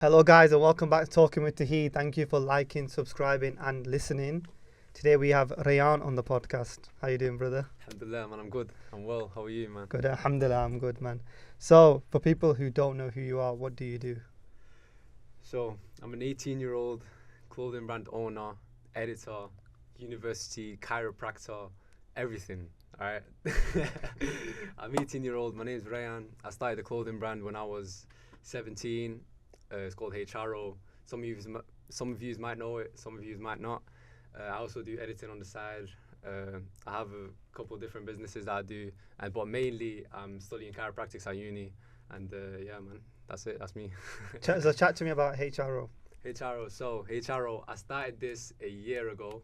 Hello, guys, and welcome back to Talking with Tuheed. Thank you for liking, subscribing, and listening. Today we have Rayaan on the podcast. How you doing, brother? Alhamdulillah, man, I'm good. I'm well. How are you, man? Good, alhamdulillah, I'm good, man. So, for people who don't know who you are, what do you do? So, I'm an 18-year-old clothing brand owner, editor, university, chiropractor, everything. All right. I'm 18-year-old. My name is Rayaan. I started the clothing brand when I was 17. It's called HAYCHARROW. Some of you might know it. Some of you might not. I also do editing on the side. I have a couple of different businesses that I do, but mainly I'm studying chiropractics at uni. And yeah, man, that's it. That's me. So, chat to me about HRO. HAYCHARROW. So HAYCHARROW, I started this a year ago.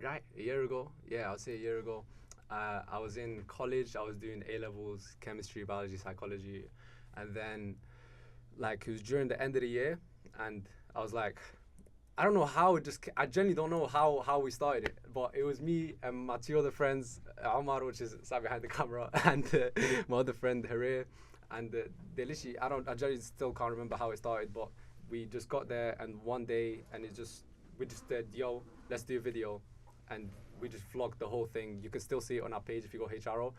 Right, a year ago. Yeah, I'll say a year ago. I was in college. I was doing A levels, chemistry, biology, psychology, and then it was during the end of the year, and I was like, I don't know how I genuinely don't know how we started it, but it was me and my two other friends, Omar, which is sat behind the camera, and my other friend Harir, and they literally, I genuinely still can't remember how it started, but we just got there, and one day, and we just said, yo, let's do a video, and we just vlogged the whole thing. You can still see it on our page if you go HRO.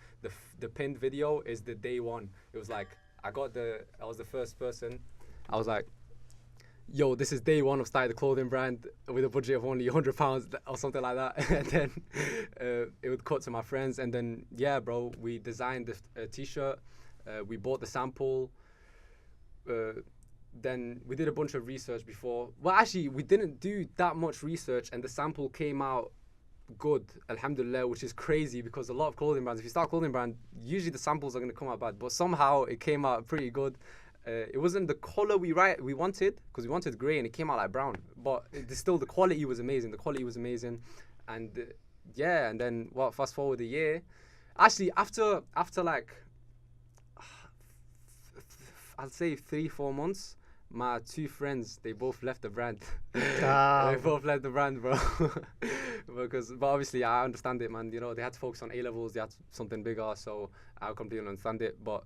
The pinned video is the day one. It was like, I was the first person. I was like, yo, this is day one of starting the clothing brand with a budget of only £100 or something like that. And then it would cut to my friends. And then, yeah, bro, we designed the t-shirt. We bought the sample. Then we did a bunch of research before. Well, actually, we didn't do that much research, and the sample came out good, alhamdulillah, which is crazy because a lot of clothing brands, if you start a clothing brand, usually the samples are going to come out bad, but somehow it came out pretty good. It wasn't the color we wanted, because we wanted gray and it came out like brown, but still the quality was amazing. And yeah, and then fast forward a year, actually after like I'll say 3-4 months, my two friends, they both left the brand. They both left the brand, bro. But obviously I understand it, man. You know, they had to focus on A levels, they had something bigger, so I completely understand it. But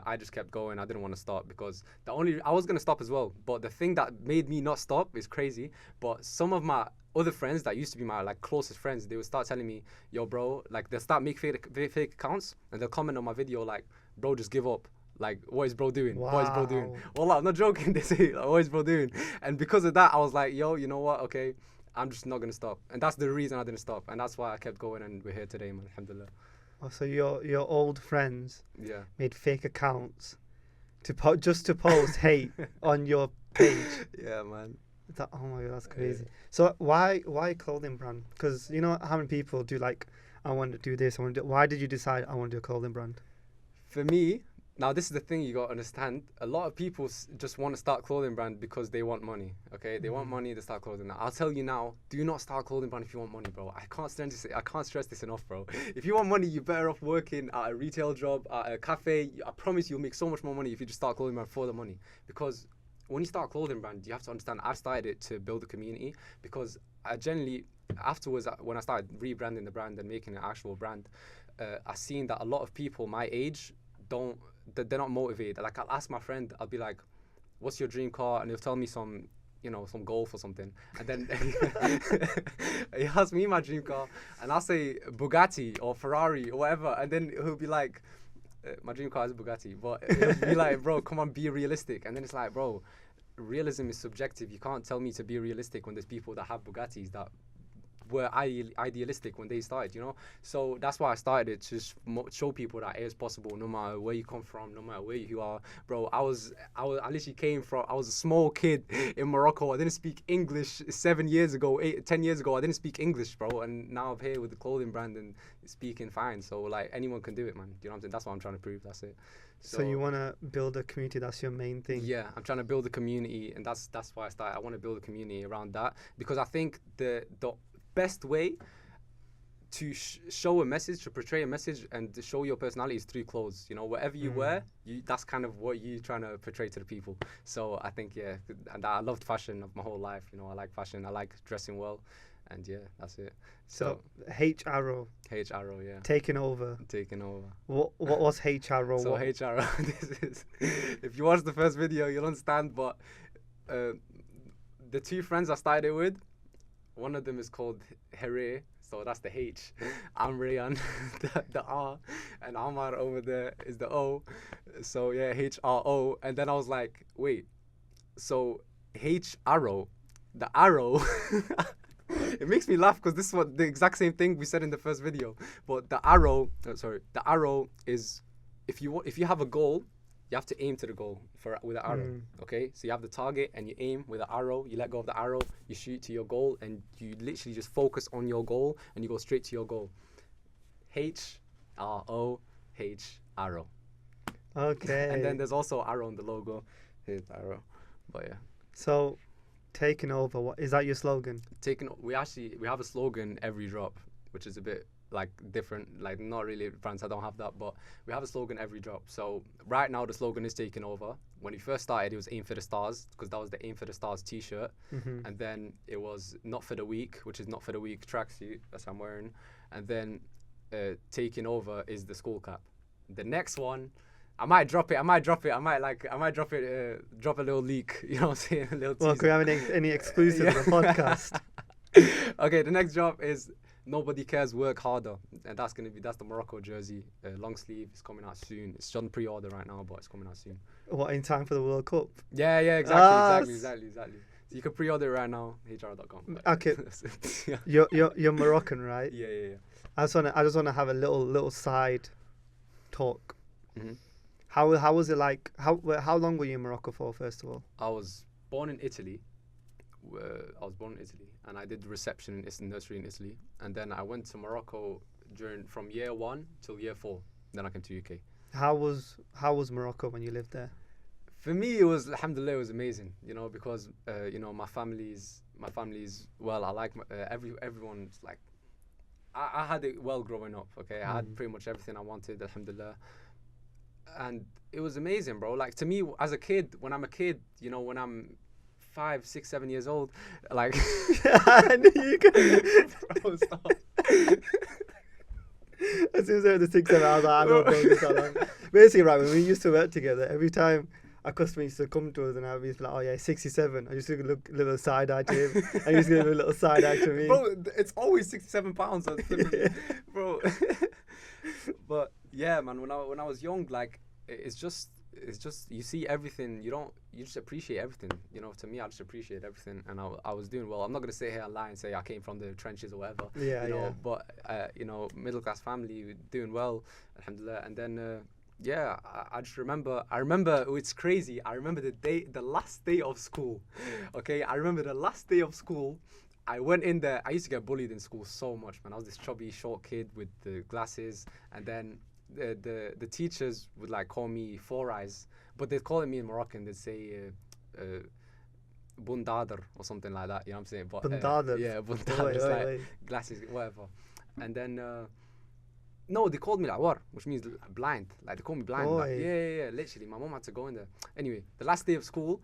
I just kept going. I didn't want to stop because I was gonna stop as well. But the thing that made me not stop is crazy. But some of my other friends that used to be my closest friends, they would start telling me, yo, bro, they'll start make fake accounts and they'll comment on my video like, bro, just give up. Like, what is bro doing? Wow. What is bro doing? Well, I'm not joking. They say, what is bro doing? And because of that, I was like, yo, you know what? Okay, I'm just not going to stop. And that's the reason I didn't stop. And that's why I kept going, and we're here today, man. Alhamdulillah. Oh, so your old friends made fake accounts just to post hate on your page. Yeah, man. Oh my God, that's crazy. Yeah. So why clothing brand? Because you know how many people do I want to do this, why did you decide I want to do a clothing brand? For me, now this is the thing you got to understand. A lot of people just want to start clothing brand because they want money, okay? They want money to start clothing. Now, I'll tell you now, do not start clothing brand if you want money, bro. I can't stress this enough, bro. If you want money, you're better off working at a retail job, at a cafe. I promise you'll make so much more money if you just start clothing brand for the money. Because when you start a clothing brand, you have to understand, I started it to build a community because I generally, afterwards, when I started rebranding the brand and making an actual brand, I seen that a lot of people my age they're not motivated. Like, I'll ask my friend, I'll be like, what's your dream car? And he'll tell me some Golf or something. And then he asks me my dream car and I'll say Bugatti or Ferrari or whatever. And then he'll be like, my dream car is a Bugatti. But he'll be like, bro, come on, be realistic. And then it's like, bro, realism is subjective. You can't tell me to be realistic when there's people that have Bugattis that were idealistic when they started, you know. So that's why I started it, to just show people that it is possible, no matter where you come from, no matter where you are, bro. I literally came from, I was a small kid in Morocco. I didn't speak English 10 years ago. I didn't speak English, bro, and now I'm here with the clothing brand and speaking fine. So anyone can do it, man. You know what I'm saying? That's what I'm trying to prove. That's it. So you want to build a community? That's your main thing? Yeah, I'm trying to build a community, and that's why I started. I want to build a community around that, because I think the best way to show a message, to portray a message, and to show your personality is through clothes. You know, whatever you wear, that's kind of what you're trying to portray to the people. So I think, yeah, and I loved fashion of my whole life. You know, I like fashion. I like dressing well. And yeah, that's it. So HAYCHARROW. HAYCHARROW, yeah. Taking over. What was HAYCHARROW? So HAYCHARROW, this is, if you watch the first video, you'll understand. But the two friends I started with, one of them is called HAYCHARROW, so that's the H. I'm Rayaan, the R, and Amar over there is the O. So yeah, HRO. And then I was like, wait, so HAYCHARROW, the arrow. It makes me laugh because this is what the exact same thing we said in the first video. But the arrow, the arrow is if you have a goal, you have to aim to the goal with an arrow. Okay, so you have the target and you aim with an arrow. You let go of the arrow, you shoot to your goal, and you literally just focus on your goal and you go straight to your goal. HROH arrow. Okay. And then there's also arrow on the logo. Here's the arrow. But yeah. So, taking over. What is that your slogan? We have a slogan every drop, which is a bit like different, like not really brands. I don't have that, but we have a slogan every drop. So right now the slogan is taking over. When we first started, it was aim for the stars, because that was the aim for the stars t-shirt. And then it was not for the week, which is not for the week tracksuit that's I'm wearing. And then taking over is the school cap. The next one, I might drop it. Drop a little leak. You know what I'm saying? A little teaser. Well, can we have any exclusives on the podcast? Okay, the next drop is Nobody Cares, Work Harder, and that's the Morocco jersey, long sleeve. It's coming out soon. It's on pre-order right now, but it's coming out soon. What, in time for the World Cup? Yeah, exactly. So you can pre-order it right now, HAYCHARROW.com. Okay. Yeah. You're Moroccan, right? Yeah. I just wanna have a little side talk. Mm-hmm. How was it like? How long were you in Morocco for, first of all? I was born in Italy. And I did reception in nursery in Italy, and then I went to Morocco from year 1 till year 4. Then I came to UK. How was Morocco when you lived there? For me, it was, alhamdulillah, it was amazing. You know, because my family's well. I like everyone's like. I had it well growing up. Okay, I had pretty much everything I wanted, alhamdulillah. And it was amazing, bro. Like, to me, as a kid, when I'm 5, 6, 7 years old, like I knew you could. Bro, stop. As soon as I heard the 6, 7, I was like, I know, bro, this so long. Basically, right, when we used to work together, every time a customer used to come to us and I'd be like, oh yeah, 67. I used to look a little side eye to him. I used to give a little side eye to me. Bro, it's always 67 pounds, bro. But yeah, man, when I was young, like, it's just you see everything. You just appreciate everything. You know, to me, I just appreciate everything, and I was doing well. I'm not gonna sit here and lie and say I came from the trenches or whatever. Yeah. But middle class family, doing well, alhamdulillah. And then I just remember. It's crazy. I remember the last day of school. Okay, I remember the last day of school. I went in there. I used to get bullied in school so much, man. I was this chubby, short kid with the glasses, and then the teachers would like call me Four Eyes, but they'd call it me in Moroccan. They'd say Bundader or something like that. You know what I'm saying? But Bundader. yeah, Bundader. It's like glasses, whatever. And then no, they called me like what, which means blind. Like, they called me blind. Like, yeah. Literally, my mom had to go in there. Anyway, the last day of school,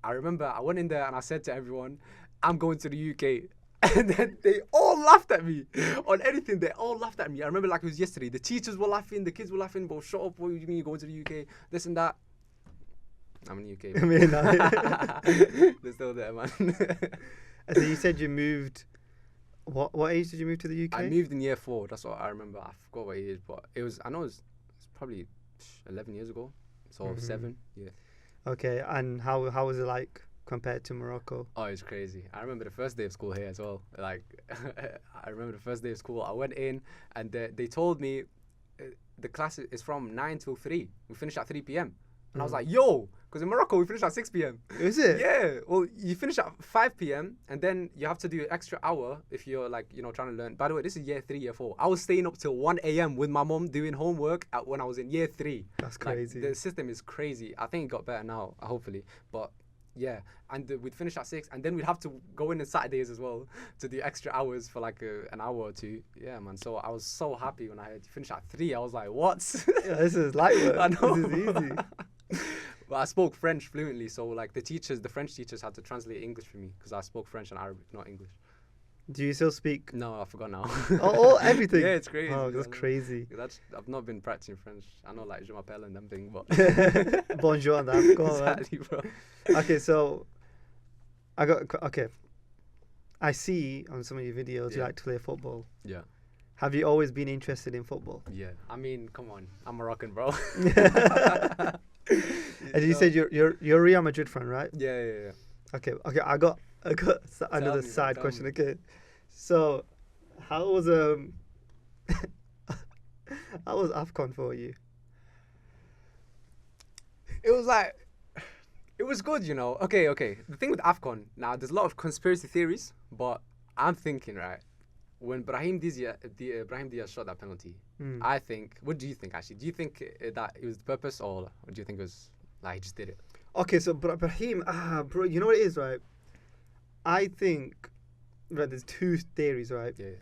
I remember I went in there and I said to everyone, I'm going to the UK. And then they all laughed at me on anything. They all laughed at me. I remember like it was yesterday. The teachers were laughing, the kids were laughing. Bro, shut up! What do you mean you're going to the UK? This and that. I'm in the UK. I mean, they're still there, man. So you said you moved. What age did you move to the UK? I moved in year 4. That's what I remember. I forgot what age, but it was. I know it's probably 11 years ago. So 7. Yeah. Okay, and how was it like compared to Morocco? Oh, it's crazy. I remember the first day of school here as well. Like, I remember the first day of school. I went in and they told me the class is from 9 till 3. We finish at 3 p.m. And I was like, yo, because in Morocco we finish at 6 p.m. Is it? Yeah. Well, you finish at 5 p.m. and then you have to do an extra hour if you're like, trying to learn. By the way, this is year 3, year 4. I was staying up till 1 a.m. with my mom doing homework when I was in year 3. That's crazy. Like, the system is crazy. I think it got better now, hopefully. But yeah, and we'd finish at 6, and then we'd have to go in on Saturdays as well to do extra hours for like an hour or 2. Yeah, man. So I was so happy when I had to finish at 3. I was like, what? Yeah, this is light work. I know. This is easy. But I spoke French fluently, so like the French teachers had to translate English for me because I spoke French and Arabic, not English. Do you still speak? No, I forgot now. Everything. Yeah, it's crazy. Oh, that's crazy. I've not been practicing French. I know like je m'appelle and them thing, but Bonjour and that. Exactly, bro. Okay, so Okay. I see on some of your videos you like to play football. Yeah. Have you always been interested in football? Yeah. I mean, come on. I'm Moroccan, bro. And you said you're a Real Madrid fan, right? Yeah. Okay. I got another side question. Okay. So, how was how was AFCON for you? It was good, you know. Okay. The thing with AFCON, now there's a lot of conspiracy theories, but I'm thinking, right, when Brahim Diaz shot that penalty, I think, what do you think actually? Do you think that it was the purpose, or do you think it was like he just did it? Okay, so Brahim, bro, you know what it is, right? I think, right, there's two theories, right? Yeah.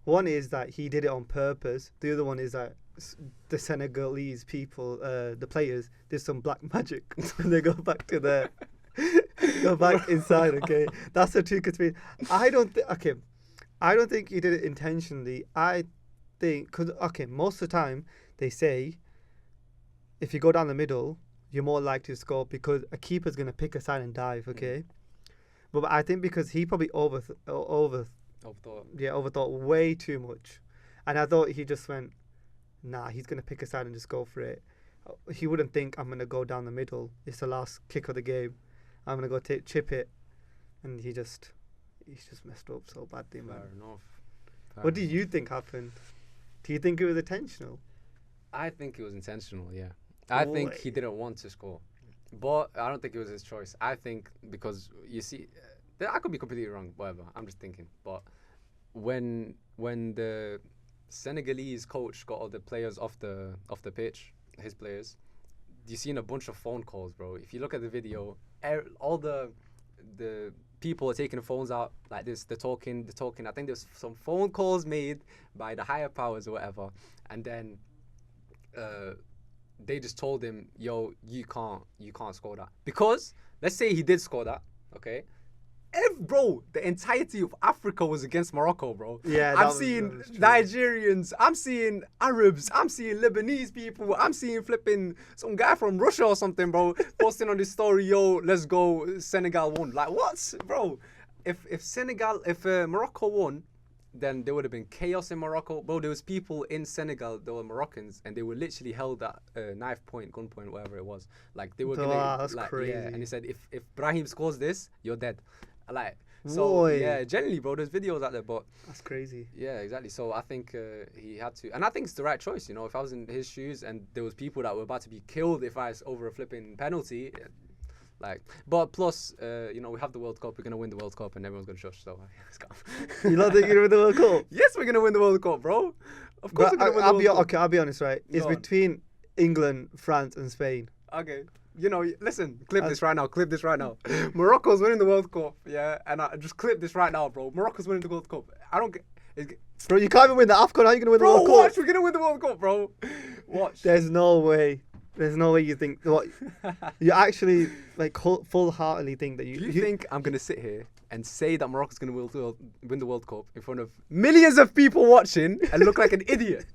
One is that he did it on purpose. The other one is that the Senegalese people, the players, did some black magic when they go back to their, go back inside. Okay, that's the two conspiracy. I don't think he did it intentionally. I think most of the time they say if you go down the middle, you're more likely to score because a keeper's gonna pick a side and dive. Okay, but I think because he probably overthought way too much, and I thought he just went, nah, he's going to pick a side and just go for it. He wouldn't think, I'm going to go down the middle. It's the last kick of the game. I'm going to go chip it. And he's just messed up so badly, man. Fair enough. What do you think happened? Do you think it was intentional? I think it was intentional, yeah. I think he didn't want to score. But I don't think it was his choice. I think because, you see, I could be completely wrong, whatever. I'm just thinking. But when the Senegalese coach got all the players off the pitch, his players, you seen a bunch of phone calls, bro. If you look at the video, all the people are taking the phones out like this. They're talking. I think there's some phone calls made by the higher powers or whatever, and then they just told him, "Yo, you can't score that." Because let's say he did score that, okay. Bro, the entirety of Africa was against Morocco, bro. Yeah, I'm seeing Nigerians, I'm seeing Arabs, I'm seeing Lebanese people, I'm seeing flipping some guy from Russia or something, bro, posting on this story, yo, let's go, Senegal won. Like, what, bro? If Morocco won, then there would have been chaos in Morocco. Bro, there was people in Senegal that were Moroccans, and they were literally held at knife point, gunpoint, whatever it was. Like, they were gonna, that's like, crazy. yeah, and he said, if Brahim scores this, you're dead. Like, so Boy. yeah, generally, bro, there's videos out there, but That's crazy. yeah, exactly. So I think he had to, and I think it's the right choice. You know, if I was in his shoes and there was people that were about to be killed if I was over a flipping penalty, like, but plus, you know, we have the World Cup. We're gonna win the World Cup, and everyone's gonna shush. So let's go. You not think you're gonna win the World Cup? Yes, we're gonna win the World Cup, bro. Of course, we're gonna win the World Cup. I'll be honest, right? It's between England, France, and Spain. Okay. You know, listen, clip this right now. Morocco's winning the World Cup, yeah? And I just clip this right now, bro. Morocco's winning the World Cup. I don't get... Bro, you can't even win the AFCON. How are you going to win the World Cup? Bro, watch. We're going to win the World Cup, bro. Watch. There's no way you think... What, you actually, like, full-heartedly think that you... Do you think I'm going to sit here and say that Morocco's going to win the World Cup in front of millions of people watching and look like an idiot?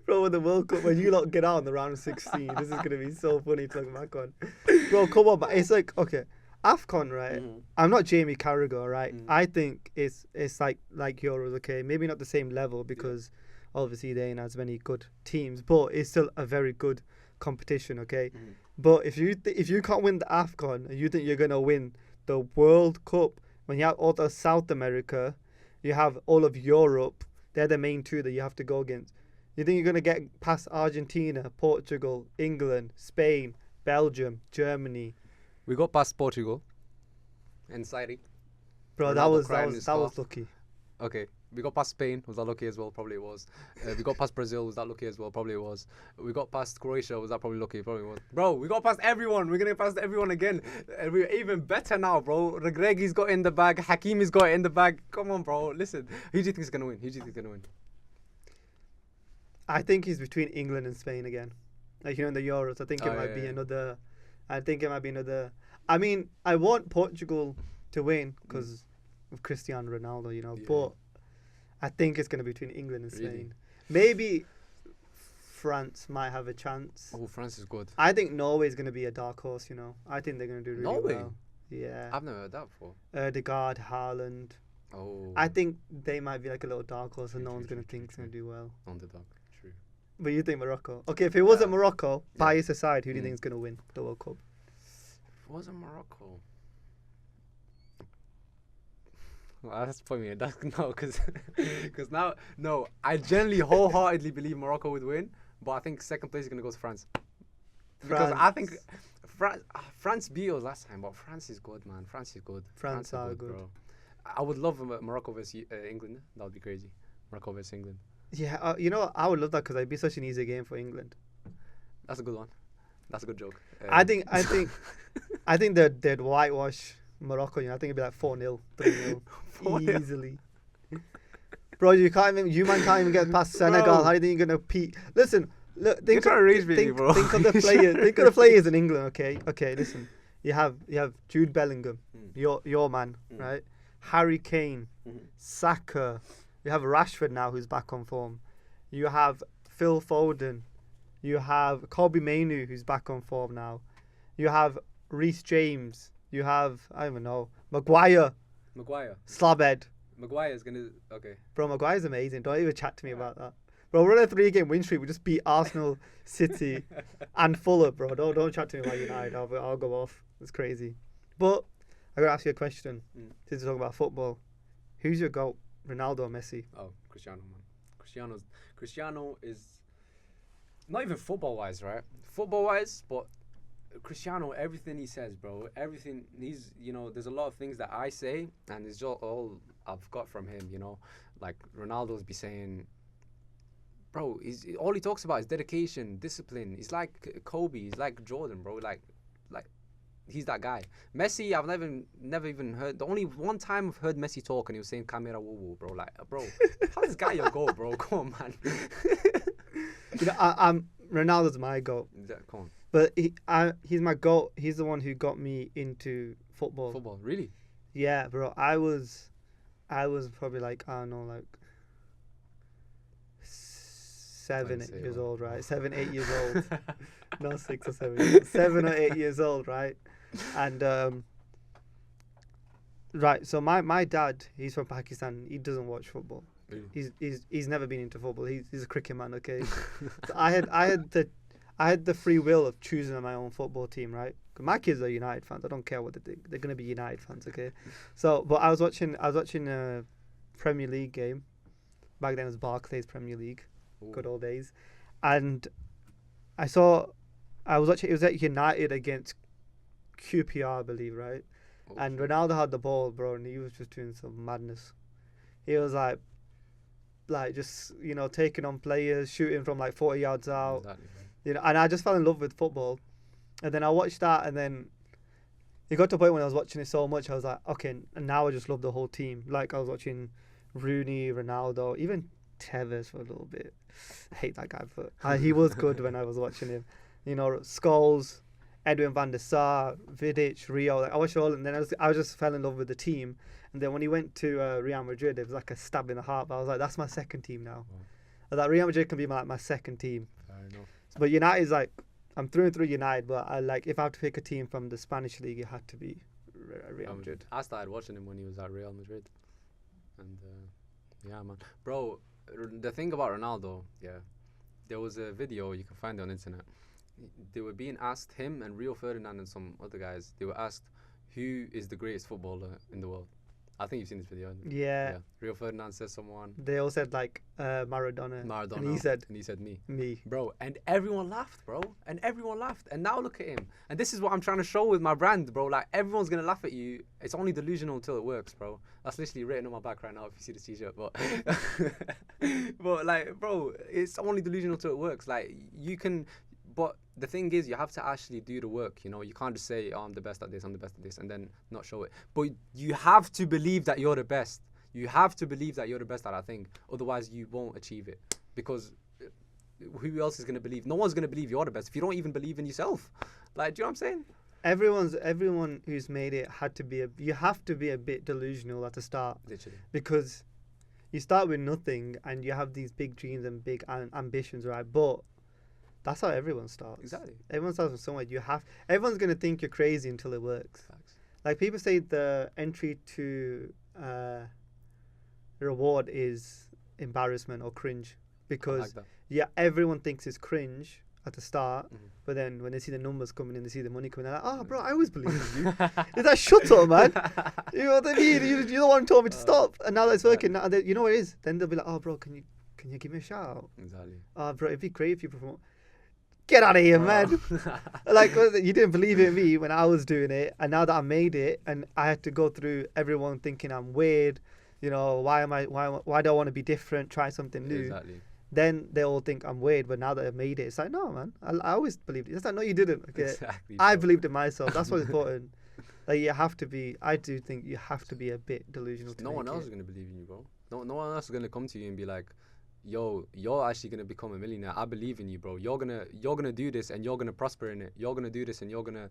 Bro, when the World Cup, when you lot get out in the round of 16, this is going to be so funny to look back on. Bro, come on, but it's like, okay, AFCON, right? I'm not Jamie Carragher, right? I think it's like Euros, okay? Maybe not the same level because obviously they ain't as many good teams, but it's still a very good competition, okay? But if you can't win the AFCON and you think you're going to win the World Cup, when you have all of South America, you have all of Europe, they're the main two that you have to go against. You think you're going to get past Argentina, Portugal, England, Spain, Belgium, Germany? We got past Portugal and Saudi. Bro, that was lucky. Okay. We got past Spain. Was that lucky as well? Probably it was. We got past Brazil. Was that lucky as well? Probably it was. We got past Croatia. Was that probably lucky? Probably was. Bro, we got past everyone. We're going to get past everyone again. And we're even better now, bro. Regregi's got it in the bag. Hakimi's got it in the bag. Come on, bro. Listen. Who do you think is going to win? Who do you think is going to win? I think he's between England and Spain again. Like, you know, in the Euros. I think it might be another... I mean, I want Portugal to win because of Cristiano Ronaldo, you know. Yeah. But I think it's going to be between England and Spain. Really? Maybe France might have a chance. Oh, France is good. I think Norway's going to be a dark horse, you know. I think they're going to do really well. Yeah. I've never heard that before. Odegaard, Haaland. Oh. I think they might be like a little dark horse, and True, no true, one's gonna true, think it's true, gonna do well. Underdog. True. But you think Morocco? Okay, if it wasn't Yeah. Morocco, Yeah. bias aside, who do you Mm. think is gonna win the World Cup? If it wasn't Morocco. Well, that's funny. That's no, because now, no, I generally wholeheartedly believe Morocco would win, but I think second place is gonna go to France. Because I think France beat us last time, but France is good, man. France is good. France are good. bro. I would love Morocco versus England. That would be crazy. Morocco versus England. Yeah, you know what? I would love that because it'd be such an easy game for England. That's a good one. That's a good joke. I think they'd whitewash Morocco. You know, I think it'd be like 4-0, 3-0, 4-0. easily. Bro, you can't even get past Senegal. Bro. How do you think you're gonna Listen, look, You're trying to rage me, bro. Think of the players. Think of the players in England. Okay. Listen, you have Jude Bellingham, your man, right? Harry Kane, Saka. You have Rashford now, who's back on form. You have Phil Foden. You have Kobe Mainoo, who's back on form now. You have Reece James. You have, I don't even know, Maguire, Slabhead. Maguire's gonna okay. Bro, Maguire's amazing. Don't even chat to me about that. Bro, we're on a 3-game win streak. We just beat Arsenal, City, and Fulham, bro. Don't chat to me about United. I'll go off. It's crazy. But I gotta ask you a question. Since we're talking about football, who's your GOAT, Ronaldo or Messi? Oh, Cristiano, man. Cristiano is not even football wise, right? Football wise, but Cristiano, everything he says, bro, everything there's a lot of things that I say, and it's just all I've got from him, like Ronaldo's be saying, bro, all he talks about is dedication, discipline. He's like Kobe, he's like Jordan, bro, like he's that guy. Messi, I've never even heard. The only one time I've heard Messi talk, and he was saying "camera woo woo," bro. Like, bro, how's this guy your goal, bro? Come on, man. I'm Ronaldo's my GOAT. Come on. But he's my GOAT. He's the one who got me into football. Football, really? Yeah, bro. I was probably like, I don't know, like 7 years old, right? 7, 8 years old. Not 6 or 7. 7 or 8 years old, right? And right. So my dad, he's from Pakistan. He doesn't watch football. Really? He's never been into football. He's a cricket man. Okay. So I had the free will of choosing my own football team, right? 'Cause my kids are United fans. I don't care what they think. They're gonna be United fans, okay? So, but I was watching a Premier League game. Back then it was Barclays Premier League, good old days, and I was watching. It was at United against QPR, I believe, right? Oh, And shit. Ronaldo had the ball, bro, and he was just doing some madness. He was like just taking on players, shooting from like 40 yards out. Exactly, bro. And I just fell in love with football. And then I watched that, and then it got to a point when I was watching it so much, I was like, okay, and now I just love the whole team. Like, I was watching Rooney, Ronaldo, even Tevez for a little bit. I hate that guy, but he was good when I was watching him. Scholes, Edwin van der Sar, Vidic, Rio. Like, I watched all, and then I just fell in love with the team. And then when he went to Real Madrid, it was like a stab in the heart. But I was like, that's my second team now. Wow. I was like, Real Madrid can be my second team. Fair enough. But United's like, I'm through and through United, but if I have to pick a team from the Spanish league, it had to be Real Madrid. I started watching him when he was at Real Madrid, and yeah, man, bro. The thing about Ronaldo, yeah, there was a video you can find it on the internet. They were being asked, him and Rio Ferdinand and some other guys. They were asked, who is the greatest footballer in the world? I think you've seen this video. Haven't you? Yeah. Rio Ferdinand says someone. They all said like Maradona. And he said me. Me. Bro, and everyone laughed, bro. And everyone laughed. And now look at him. And this is what I'm trying to show with my brand, bro. Like, everyone's going to laugh at you. It's only delusional until it works, bro. That's literally written on my back right now if you see this t-shirt. But, but like, bro, it's only delusional until it works. Like, you can... But the thing is, you have to actually do the work, You can't just say, oh, I'm the best at this, and then not show it. But you have to believe that you're the best. You have to believe that you're the best at that thing. Otherwise, you won't achieve it. Because who else is going to believe? No one's going to believe you're the best if you don't even believe in yourself. Like, do you know what I'm saying? Everyone who's made it had to be you have to be a bit delusional at the start. Literally. Because you start with nothing and you have these big dreams and big ambitions, right? But that's how everyone starts. Exactly. Everyone starts from somewhere. Everyone's going to think you're crazy until it works. Facts. Like people say the entry to reward is embarrassment or cringe I because like that. yeah, everyone thinks it's cringe at the start, Mhm. but then when they see the numbers coming in, they see the money coming in, they're like, oh, Mm. bro, I always believed in you. It's like, shut up, man. You know what I mean? You're the one who told me to stop, and now that it's working. Now, you know what it is? Then they'll be like, oh, bro, can you give me a shout out? Exactly. Oh, bro, it'd be great if you promote. Get out of here, man. Like, you didn't believe in me when I was doing it, and now that I made it, and I had to go through everyone thinking I'm weird, you know, why do I want to be different, try something new? Exactly. Then they all think I'm weird, but now that I've made it, it's like, no, man, I always believed it. It's like, no, you didn't. Okay, Exactly. I bro. believed in myself. That's what's important. Like, you have to be. I do think you have to be a bit delusional to No make one else it. is gonna believe in you, bro. No one else is gonna come to you and be like, "Yo, you're actually gonna become a millionaire. I believe in you, bro. You're gonna do this and you're gonna prosper in it. You're gonna do this and you're gonna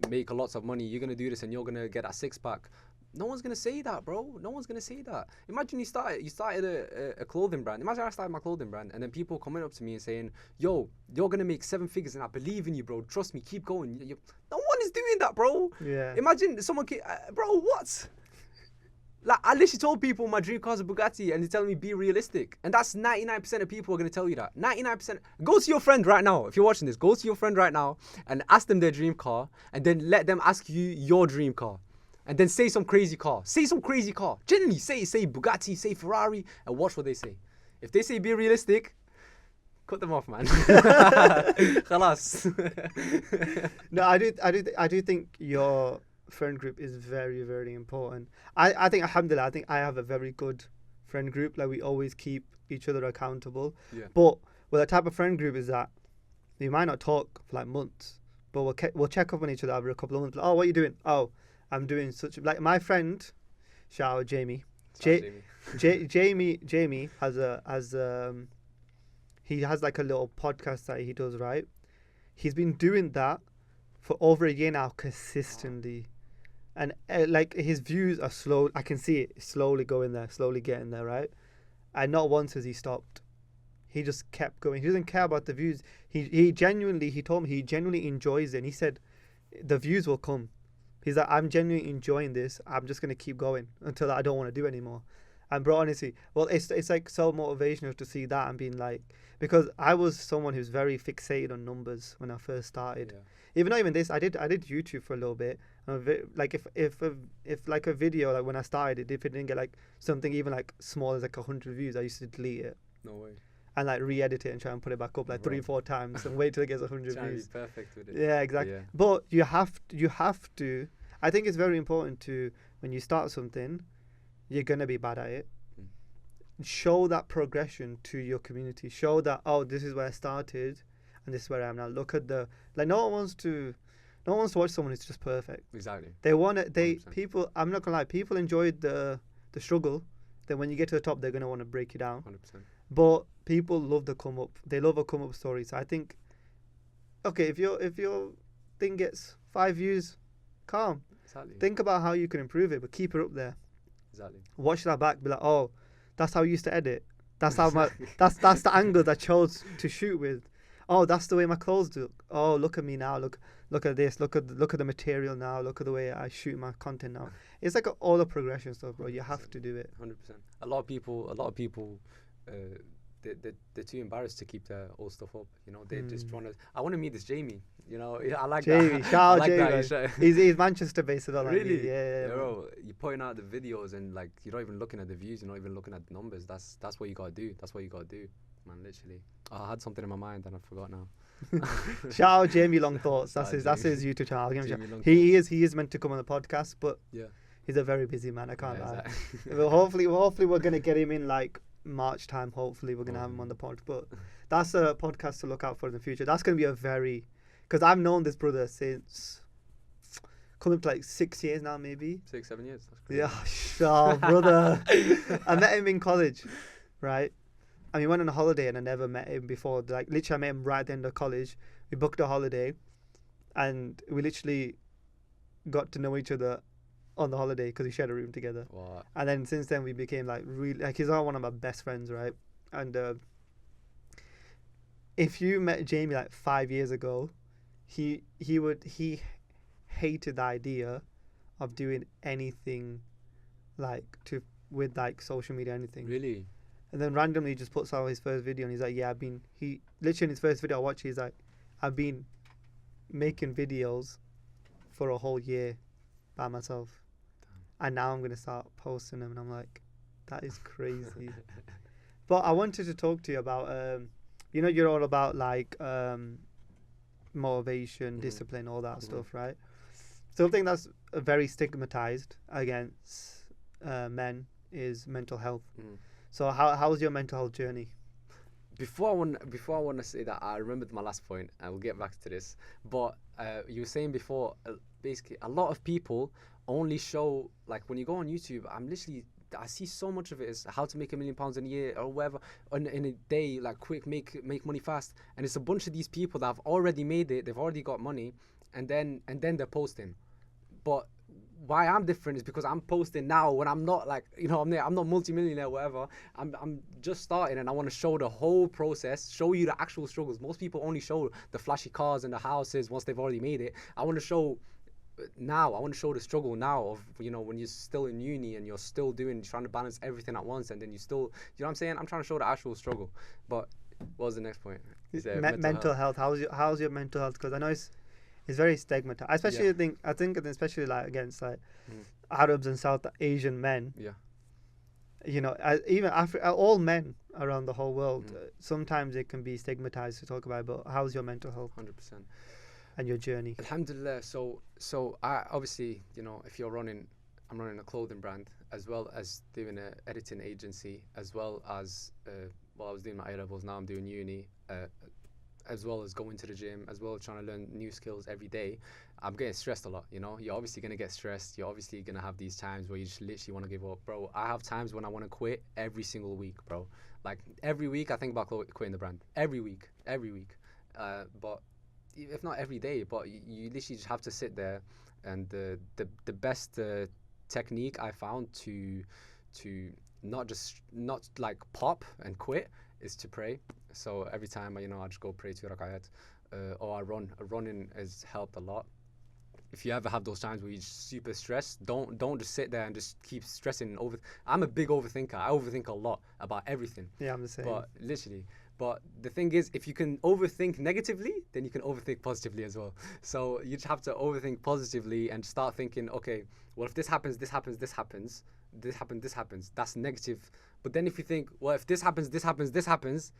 make lots of money. You're gonna do this and you're gonna get that six pack." No one's gonna say that, bro. No one's gonna say that. Imagine you started a clothing brand. Imagine I started my clothing brand and then people coming up to me and saying, "Yo, you're gonna make 7 figures and I believe in you, bro. Trust me, keep going." No one is doing that, bro. Yeah. Imagine someone, bro, what? Like, I literally told people my dream car is a Bugatti and they're telling me be realistic. And that's 99% of people are going to tell you that. 99%. Go to your friend right now. If you're watching this, go to your friend right now and ask them their dream car and then let them ask you your dream car. And then say some crazy car. Say some crazy car. Genuinely, say Bugatti, say Ferrari, and watch what they say. If they say be realistic, cut them off, man. Khalas. No, I do think your friend group is very, very important. I think, alhamdulillah, I think I have a very good friend group. Like, we always keep each other accountable. Yeah. But the type of friend group is that we might not talk for like months, but we'll check up on each other over a couple of months. Like, oh, what are you doing? Oh, I'm doing such, like, my friend, shout out Jamie. Jamie he has like a little podcast that he does, right? He's been doing that for over a year now consistently. And like, his views are slow. I can see it slowly going there, slowly getting there, right? And not once has he stopped. He just kept going. He doesn't care about the views. He told me he genuinely enjoys it. And he said, the views will come. He's like, I'm genuinely enjoying this. I'm just gonna keep going until I don't want to do anymore. And bro, honestly, well, it's like so motivational to see that and being like, because I was someone who's very fixated on numbers when I first started. Yeah. Even not even this, I did YouTube for a little bit. Like, if like a video, like when I started, if it didn't get like something even like small as like 100 views, I used to delete it No way. and like re-edit it and try and put it back up like Bro. 3-4 times and wait till it gets 100 Trying to be views. perfect with it. Yeah, exactly. Yeah. But you have to. I think it's very important to, when you start something, you're gonna be bad at it. Show that progression to your community. Show that, oh, this is where I started, and this is where I am now. Look at the, like, no one wants to watch someone who's just perfect. Exactly. They want it. 100%. People. I'm not gonna lie. People enjoy the struggle. Then when you get to the top, they're gonna want to break you down. 100%. But people love the come up. They love a come up story. So I think, okay, if your thing gets 5 views, calm. Exactly. Think about how you can improve it, but keep it up there. Exactly. Watch that back. Be like, oh, that's how I used to edit. That's how that's the angle that I chose to shoot with. Oh, that's the way my clothes look. Oh, look at me now. Look at this. Look at the material now. Look at the way I shoot my content now. It's like all the progression stuff, bro. You have to do it. 100%. A lot of people, they're too embarrassed to keep their old stuff up. You know, they just want to. I want to meet this Jamie. You know, I like Jamie, that. shout out I like Jamie. that. He's Manchester based as well. like me. Really? Yeah. Bro, you're putting out the videos and like you're not even looking at the views. You're not even looking at the numbers. That's what you gotta do. That's what you gotta do, man. Literally. Oh, I had something in my mind and I forgot now. Shout out Jamie Long Thoughts. Shout That's out his Jamie. YouTube channel. I'll give him a Jamie shout. Long He is meant to come on the podcast, but Yeah. he's a very busy man. I can't Yeah, lie. exactly. Well, hopefully we're gonna get him in like March time. Hopefully we're gonna have him on the pod. But that's a podcast to look out for in the future. That's gonna be a very, because I've known this brother since coming up to like 6 years now, maybe. 6-7 years. That's crazy. Yeah, oh, brother. I met him in college, right? And we went on a holiday and I never met him before. Like, literally, I met him right at the end of college. We booked a holiday and we literally got to know each other on the holiday because we shared a room together. Wow. And then since then, we became like really, like, he's one of my best friends, right? And if you met Jamie like 5 years ago, he hated the idea of doing anything with like social media, anything. Really? And then randomly he just puts out his first video and he's like, yeah, he literally in his first video I watched, he's like, I've been making videos for a whole year by myself. Damn. And now I'm going to start posting them. And I'm like, that is crazy. But I wanted to talk to you about, you're all about like motivation, discipline, all that stuff, right? Something that's very stigmatized against men is mental health. So how's your mental health journey? Before I want to say that, I remembered my last point. I will get back to this. But you were saying before, basically, a lot of people only show, like when you go on YouTube, I see so much of it is how to make £1 million in a year or whatever in a day, like quick, make money fast. And it's a bunch of these people that have already made it. They've already got money, and then they're posting. But why I'm different is because I'm posting now when I'm not like, I'm not multi-millionaire or whatever. I'm just starting, and I want to show the whole process, show you the actual struggles. Most people only show the flashy cars and the houses once they've already made it. I want to show the struggle now of, when you're still in uni and you're still trying to balance everything at once, and then you still, you know what I'm saying? I'm trying to show the actual struggle. But what was the next point? Mental health. How's your mental health? Because I know it's very stigmatized, especially I think especially like against like Arabs and South Asian men. Yeah. Even all men around the whole world, sometimes it can be stigmatized to talk about. But how's your mental health? 100%. And your journey? Alhamdulillah. So I obviously, if you're running, I'm running a clothing brand as well as doing an editing agency, as well as I was doing my A-levels. Now I'm doing uni. As well as going to the gym, as well as trying to learn new skills every day. I'm getting stressed a lot, You're obviously going to get stressed. You're obviously going to have these times where you just literally want to give up. Bro, I have times when I want to quit every single week, bro. Like, every week I think about quitting the brand. Every week. But if not every day, but you literally just have to sit there. And the best technique I found to not like pop and quit is to pray. So every time I just go pray 2 rak'ayat, or I run. Running has helped a lot. If you ever have those times where you're just super stressed, don't just sit there and just keep stressing over. I'm a big overthinker. I overthink a lot about everything. Yeah, I'm the same. But the thing is, if you can overthink negatively, then you can overthink positively as well. So you just have to overthink positively and start thinking, okay, well, if this happens, this happens, this happens, this happens, this happens. That's negative. But then if you think, well, if this happens, this happens, this happens,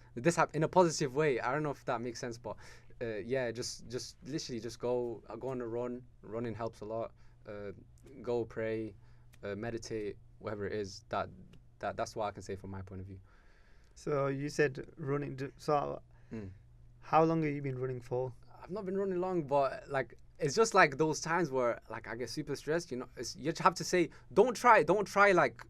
in a positive way. I don't know if that makes sense, but just literally just go on a run. Running helps a lot. Go pray, meditate, whatever it is. That's what I can say from my point of view. So you said running. So how long have you been running for? I've not been running long, but like it's just like those times where like I get super stressed. You just have to say, don't try like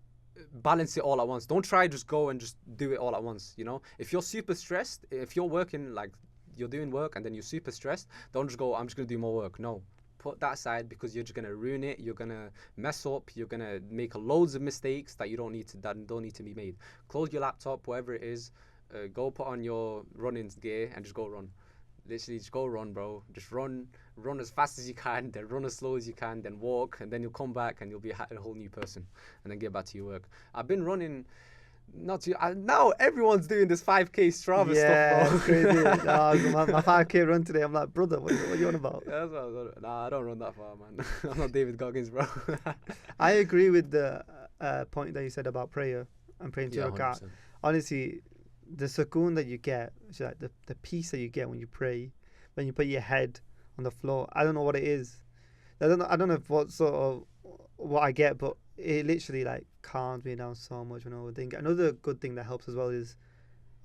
balance it all at once. Don't try just go and just do it all at once. If you're super stressed, if you're working, like you're doing work and then you're super stressed, don't just go, I'm just gonna do more work. No, put that aside, because you're just gonna ruin it. You're gonna mess up. You're gonna make loads of mistakes that don't need to be made. Close your laptop, whatever it is. Go put on your running gear and just go run. Literally just go run, bro. Just run as fast as you can, then run as slow as you can, then walk, and then you'll come back and you'll be a whole new person, and then get back to your work. I've been running. Now everyone's doing this 5K Strava stuff, bro. Crazy. My 5K run today, I'm like, brother, what are you on about? Yeah, that's what I was on. Nah, I don't run that far, man. I'm not David Goggins, bro. I agree with the point that you said about prayer and praying to your God. Honestly, the sukoon that you get, like the peace that you get when you pray, when you put your head on the floor, I don't know what it is. I don't know what I get, but it literally like calms me down so much when I overthink. Another good thing that helps as well is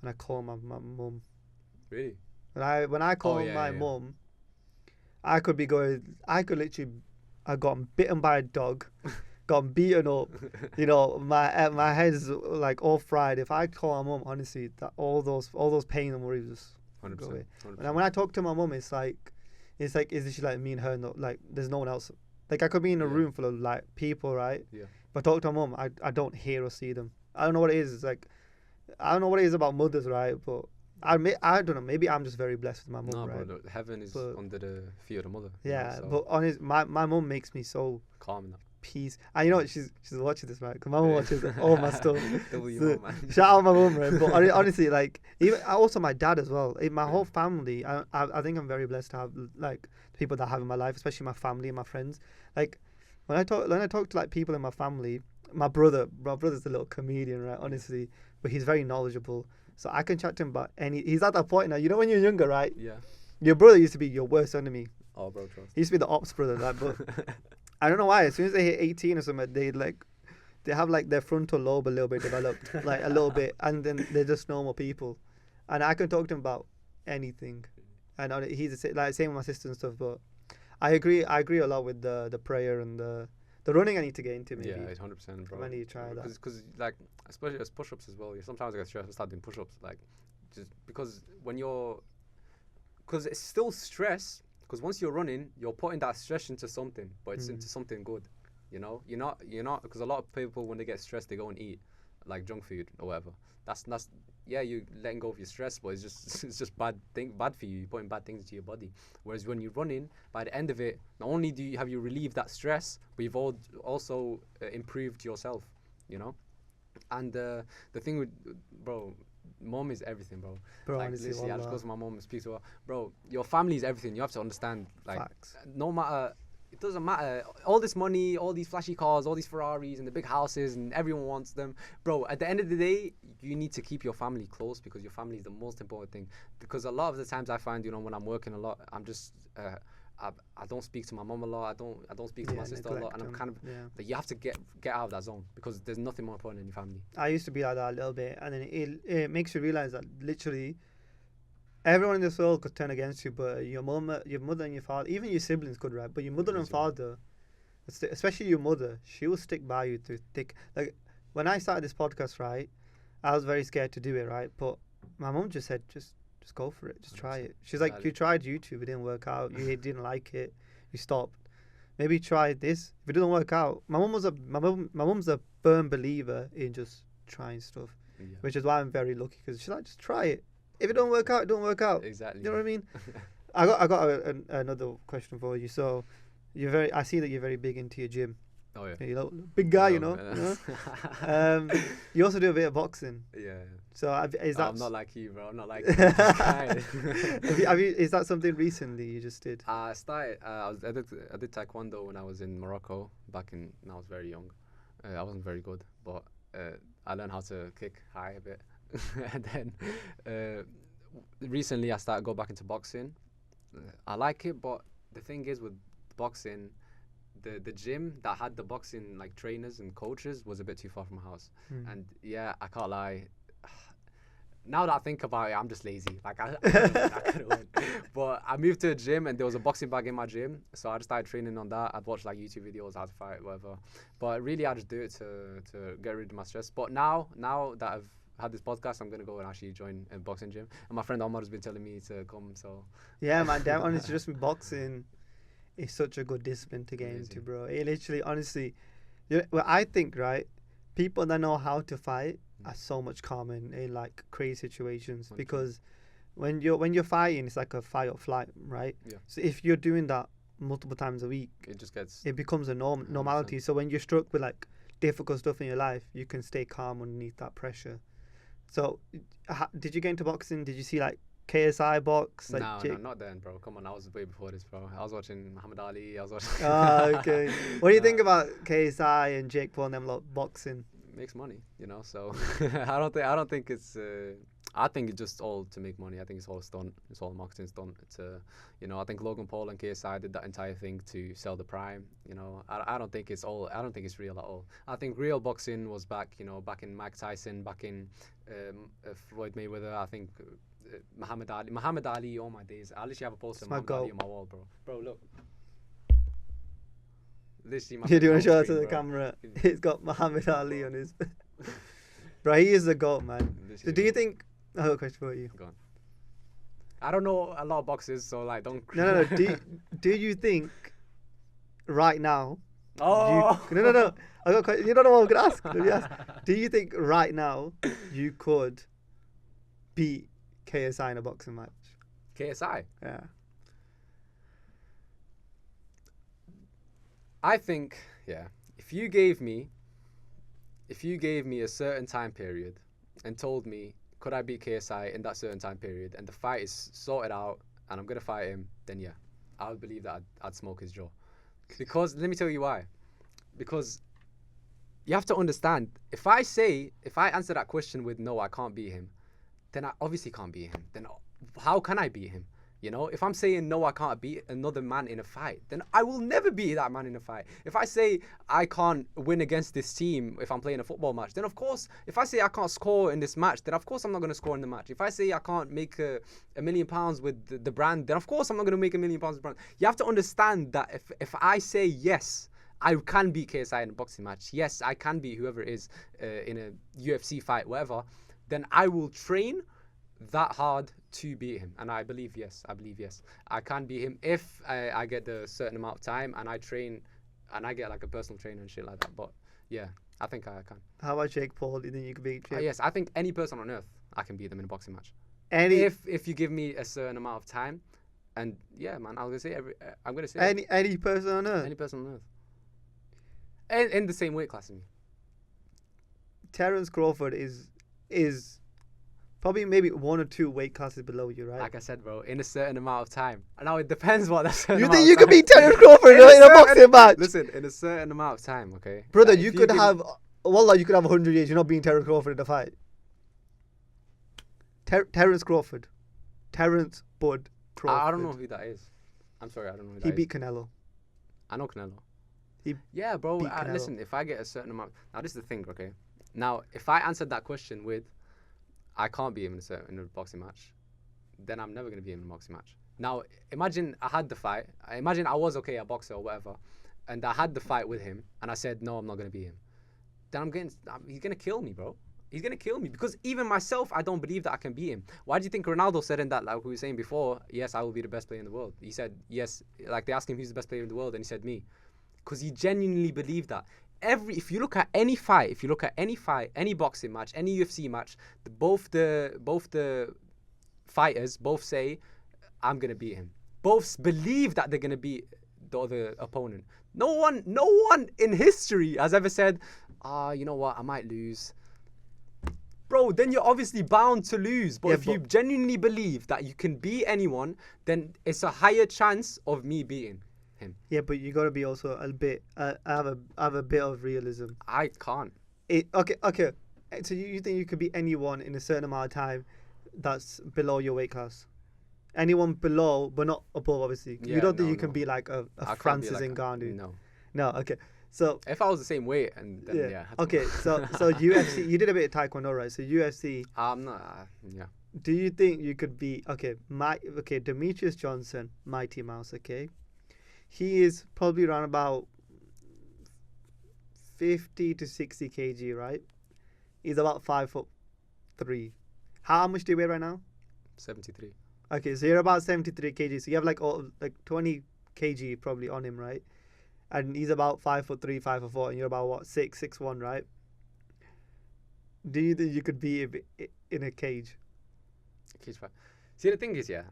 when I call my mum. Really? When I call my mum, I could literally, I got bitten by a dog, got beaten up, my head is like all fried. If I call my mum, honestly, that all those pain and worries just 100%, go away. 100%. And when I talk to my mum, it's like it's literally like me and her. No, like there's no one else. Like I could be in a room full of like people, right? Yeah. But I talk to my mum, I don't hear or see them. I don't know what it is. It's like I don't know what it is about mothers, right? But I don't know. Maybe I'm just very blessed with my mum, No, right? bro, heaven is But under the feet of the mother. you know, yeah, so but honest, my mum makes me so calm now. peace. And you know what? She's watching this, right? Because my mum watches all my stuff. W So, mum, man. shout out my mum, right? But honestly, like even also my dad as well. My whole family. I think I'm very blessed to have like people that I have in my life, especially my family and my friends. Like when I talk to like people in my family, my brother's a little comedian, right? Honestly, but he's very knowledgeable. So I can chat to him about any. He's at that point now. You know when you're younger, right? Yeah. Your brother used to be your worst enemy. Oh, bro, trust. He used to be the ops brother, like, but I don't know why. As soon as they hit 18 or something, they have like their frontal lobe a little bit developed, like a little bit, and then they're just normal people. And I can talk to him about anything, and he's like same with my sister and stuff. But I agree a lot with the prayer and the running. I need to get into maybe. Yeah, 100%, bro. I need to try that. Because like, especially as push-ups as well. Sometimes I get stressed. I start doing push-ups, like, just because because it's still stress. Because once you're running, you're putting that stress into something, but it's into something good. You know, you're not because a lot of people when they get stressed, they go and eat like junk food or whatever. That's yeah, you letting go of your stress, but it's just bad for you. You're putting bad things into your body. Whereas when you're running, by the end of it, not only have you relieved that stress, but you've also improved yourself. You know, and the thing with bro. Mom is everything, bro. Like, Honestly, literally, I just go to my mom and speak to her. Bro, your family is everything. You have to understand, like, Facts. no matter, it doesn't matter. All this money, all these flashy cars, all these Ferraris and the big houses, and everyone wants them. Bro, at the end of the day, you need to keep your family close because your family is the most important thing. Because a lot of the times I find, when I'm working a lot, I'm just, I don't speak to my mom a lot. I don't speak to my sister a lot, and I'm kind of like, you have to get out of that zone because there's nothing more important than your family. I used to be like that a little bit, and then it makes you realize that literally everyone in this world could turn against you, but your mother and your father, even your siblings could, right? But your mother and father, especially your mother, she will stick by you through thick. Like when I started this podcast, right, I was very scared to do it, right? But my mom just said, just go for it. Just try it. She's like, you tried YouTube, it didn't work out. You didn't like it. You stopped. Maybe try this. If it doesn't work out, my mum's a firm believer in just trying stuff, which is why I'm very lucky because she's like, just try it. If it don't work out, it don't work out. Exactly. You know what I mean? I got another question for you. So I see that you're very big into your gym. Oh yeah. You're big guy, you know. You also do a bit of boxing. Yeah. So is that? I'm not like you, bro. I'm not like you. Is that something recently you just did? I started. I did taekwondo when I was in Morocco when I was very young. I wasn't very good, but I learned how to kick high a bit. And then recently I started go back into boxing. I like it, but the thing is with boxing, the gym that had the boxing like trainers and coaches was a bit too far from my house. And yeah, I can't lie. Now that I think about it, I'm just lazy. Like I could've went. But I moved to a gym and there was a boxing bag in my gym, so I just started training on that. I'd watch like YouTube videos, how to fight, whatever. But really, I just do it to get rid of my stress. But now that I've had this podcast, I'm gonna go and actually join a boxing gym. And my friend Omar has been telling me to come. So yeah, man. Damn, honestly, just with boxing, it's such a good discipline to get into, bro. It literally, honestly, well, I think right, people that know how to fight are so much calmer in like crazy situations because when you're fighting, it's like a fight or flight, right? Yeah. So if you're doing that multiple times a week, it becomes a normality. So when you're struck with like difficult stuff in your life, you can stay calm underneath that pressure. So did you get into boxing? Did you see like KSI box? Like no, not then, bro. Come on, I was way before this, bro. I was watching Muhammad Ali. I was watching. Okay. What do you think about KSI and Jake Paul and them lot boxing? Makes money, so I don't think it's I think it's just all to make money. I think it's all stunt. It's all marketing stunt. It's I think Logan Paul and KSI did that entire thing to sell the prime. I don't think it's real at all. I think real boxing was back in Mike Tyson, back in Floyd Mayweather. I think Muhammad Ali, all my days. I literally have a poster of Muhammad Ali on my wall, bro. Bro, look. Do you want to show it to the camera? He's got Muhammad Ali on his. Bro, he is the GOAT, man. So do you think? I have a question for you. Go on. I don't know a lot of boxes, so like don't. No. Do you think right now? Oh. No. I got a question. You don't know what I'm gonna ask. Let me ask. Do you think right now you could beat KSI in a boxing match? KSI. Yeah. I think, yeah, if you gave me a certain time period and told me, could I beat KSI in that certain time period, and the fight is sorted out and I'm going to fight him, then yeah, I would believe that I'd smoke his jaw. Because, let me tell you why. Because you have to understand, if I answer that question with no, I can't beat him, then I obviously can't beat him. Then how can I beat him? You know, if I'm saying no, I can't beat another man in a fight, then I will never beat that man in a fight. If I say I can't win against this team if I'm playing a football match, then of course, if I say I can't score in this match, then of course I'm not going to score in the match. If I say I can't make £1 million with the brand, then of course I'm not going to make £1 million with the brand. You have to understand that if I say yes, I can beat KSI in a boxing match, yes, I can beat whoever it is in a UFC fight, whatever, then I will train that hard to beat him. And I believe yes, I can beat him if I get the certain amount of time and I train and I get like a personal trainer and shit like that. But yeah, I think I can. How about Jake Paul? Do you think you could beat Jake? Yes, I think any person on earth, I can beat them in a boxing match. If you give me a certain amount of time, and yeah, man, I'm gonna say any person on earth. Any person on earth. And in the same weight class as me. Terence Crawford is probably maybe 1 or 2 weight classes below you, right? Like I said, bro, in a certain amount of time. Now it depends what that certain You amount think you of could time. beat Terence Crawford in a boxing match? Listen, in a certain amount of time, okay? Brother, Like, you could have 100 years. You're not beating Terence Crawford in a fight. Terence Crawford. Terence Bud Crawford. I don't know who that is. I'm sorry, I don't know who that is. He beat Canelo. I know Canelo. Yeah, bro. beat Canelo. Listen, if I get a certain amount... Now, this is the thing, okay? Now, if I answered that question with, I can't beat him in a boxing match, then I'm never going to beat him in a boxing match. Now, imagine I had the fight. Imagine I was, okay, a boxer or whatever, and I had the fight with him, and I said, no, I'm not going to beat him. Then he's going to kill me, bro. He's going to kill me because even myself, I don't believe that I can beat him. Why do you think Ronaldo said in that, like we were saying before, yes, I will be the best player in the world? He said, yes, like they asked him who's the best player in the world, and he said me. Because he genuinely believed that. If you look at any fight, any boxing match, any UFC match, both the fighters both say, I'm going to beat him. Both believe that they're going to beat the other opponent. No one in history has ever said, you know what, I might lose. Bro, then you're obviously bound to lose. But if you genuinely believe that you can beat anyone, then it's a higher chance of me beating him. Yeah, but you got to be also a bit, have a bit of realism. I can't. Okay. So you think you could beat anyone in a certain amount of time that's below your weight class? Anyone below, but not above, obviously. Yeah, you don't think you can be like a Francis Ngannou? No, okay. So if I was the same weight, and then yeah. Okay, so UFC, you did a bit of taekwondo, right? So UFC. I'm not. Yeah. Do you think you could be Demetrius Johnson, Mighty Mouse? Okay, he is probably around about 50 to 60 kg, right? He's about 5'3". How much do you weigh right now? 73. Okay, so you're about 73 kg. So you have like 20 kg probably on him, right? And he's about 5'3", 5'4", and you're about what, 6'1", right? Do you think you could be in a cage? Cage fight. See, the thing is, yeah,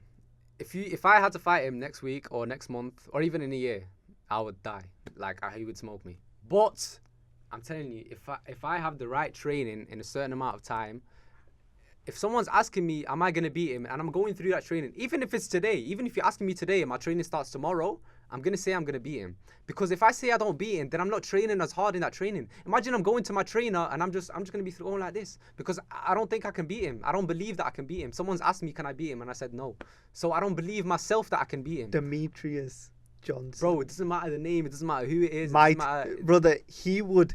if I had to fight him next week or next month or even in a year, I would die. Like he would smoke me. But I'm telling you, if I have the right training in a certain amount of time, if someone's asking me, am I going to beat him? And I'm going through that training, even if it's today, even if you're asking me today and my training starts tomorrow, I'm going to say I'm going to beat him. Because if I say I don't beat him, then I'm not training as hard in that training. Imagine I'm going to my trainer and I'm just going to be going like this. Because I don't think I can beat him. I don't believe that I can beat him. Someone's asked me, can I beat him? And I said no. So I don't believe myself that I can beat him. Demetrius Johnson. Bro, it doesn't matter the name. It doesn't matter who it is. Brother, he would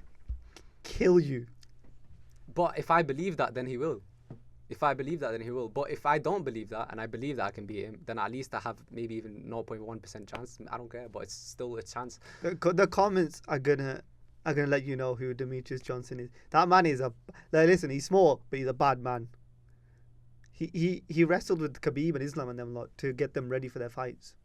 kill you. But if I believe that, then he will. If I believe that, then he will. But if I don't believe that, and I believe that I can beat him, then at least I have maybe even 0.1% chance. I don't care, but it's still a chance. The comments are gonna let you know who Demetrius Johnson is. That man is listen, he's small, but he's a bad man. He wrestled with Khabib and Islam and them lot to get them ready for their fights.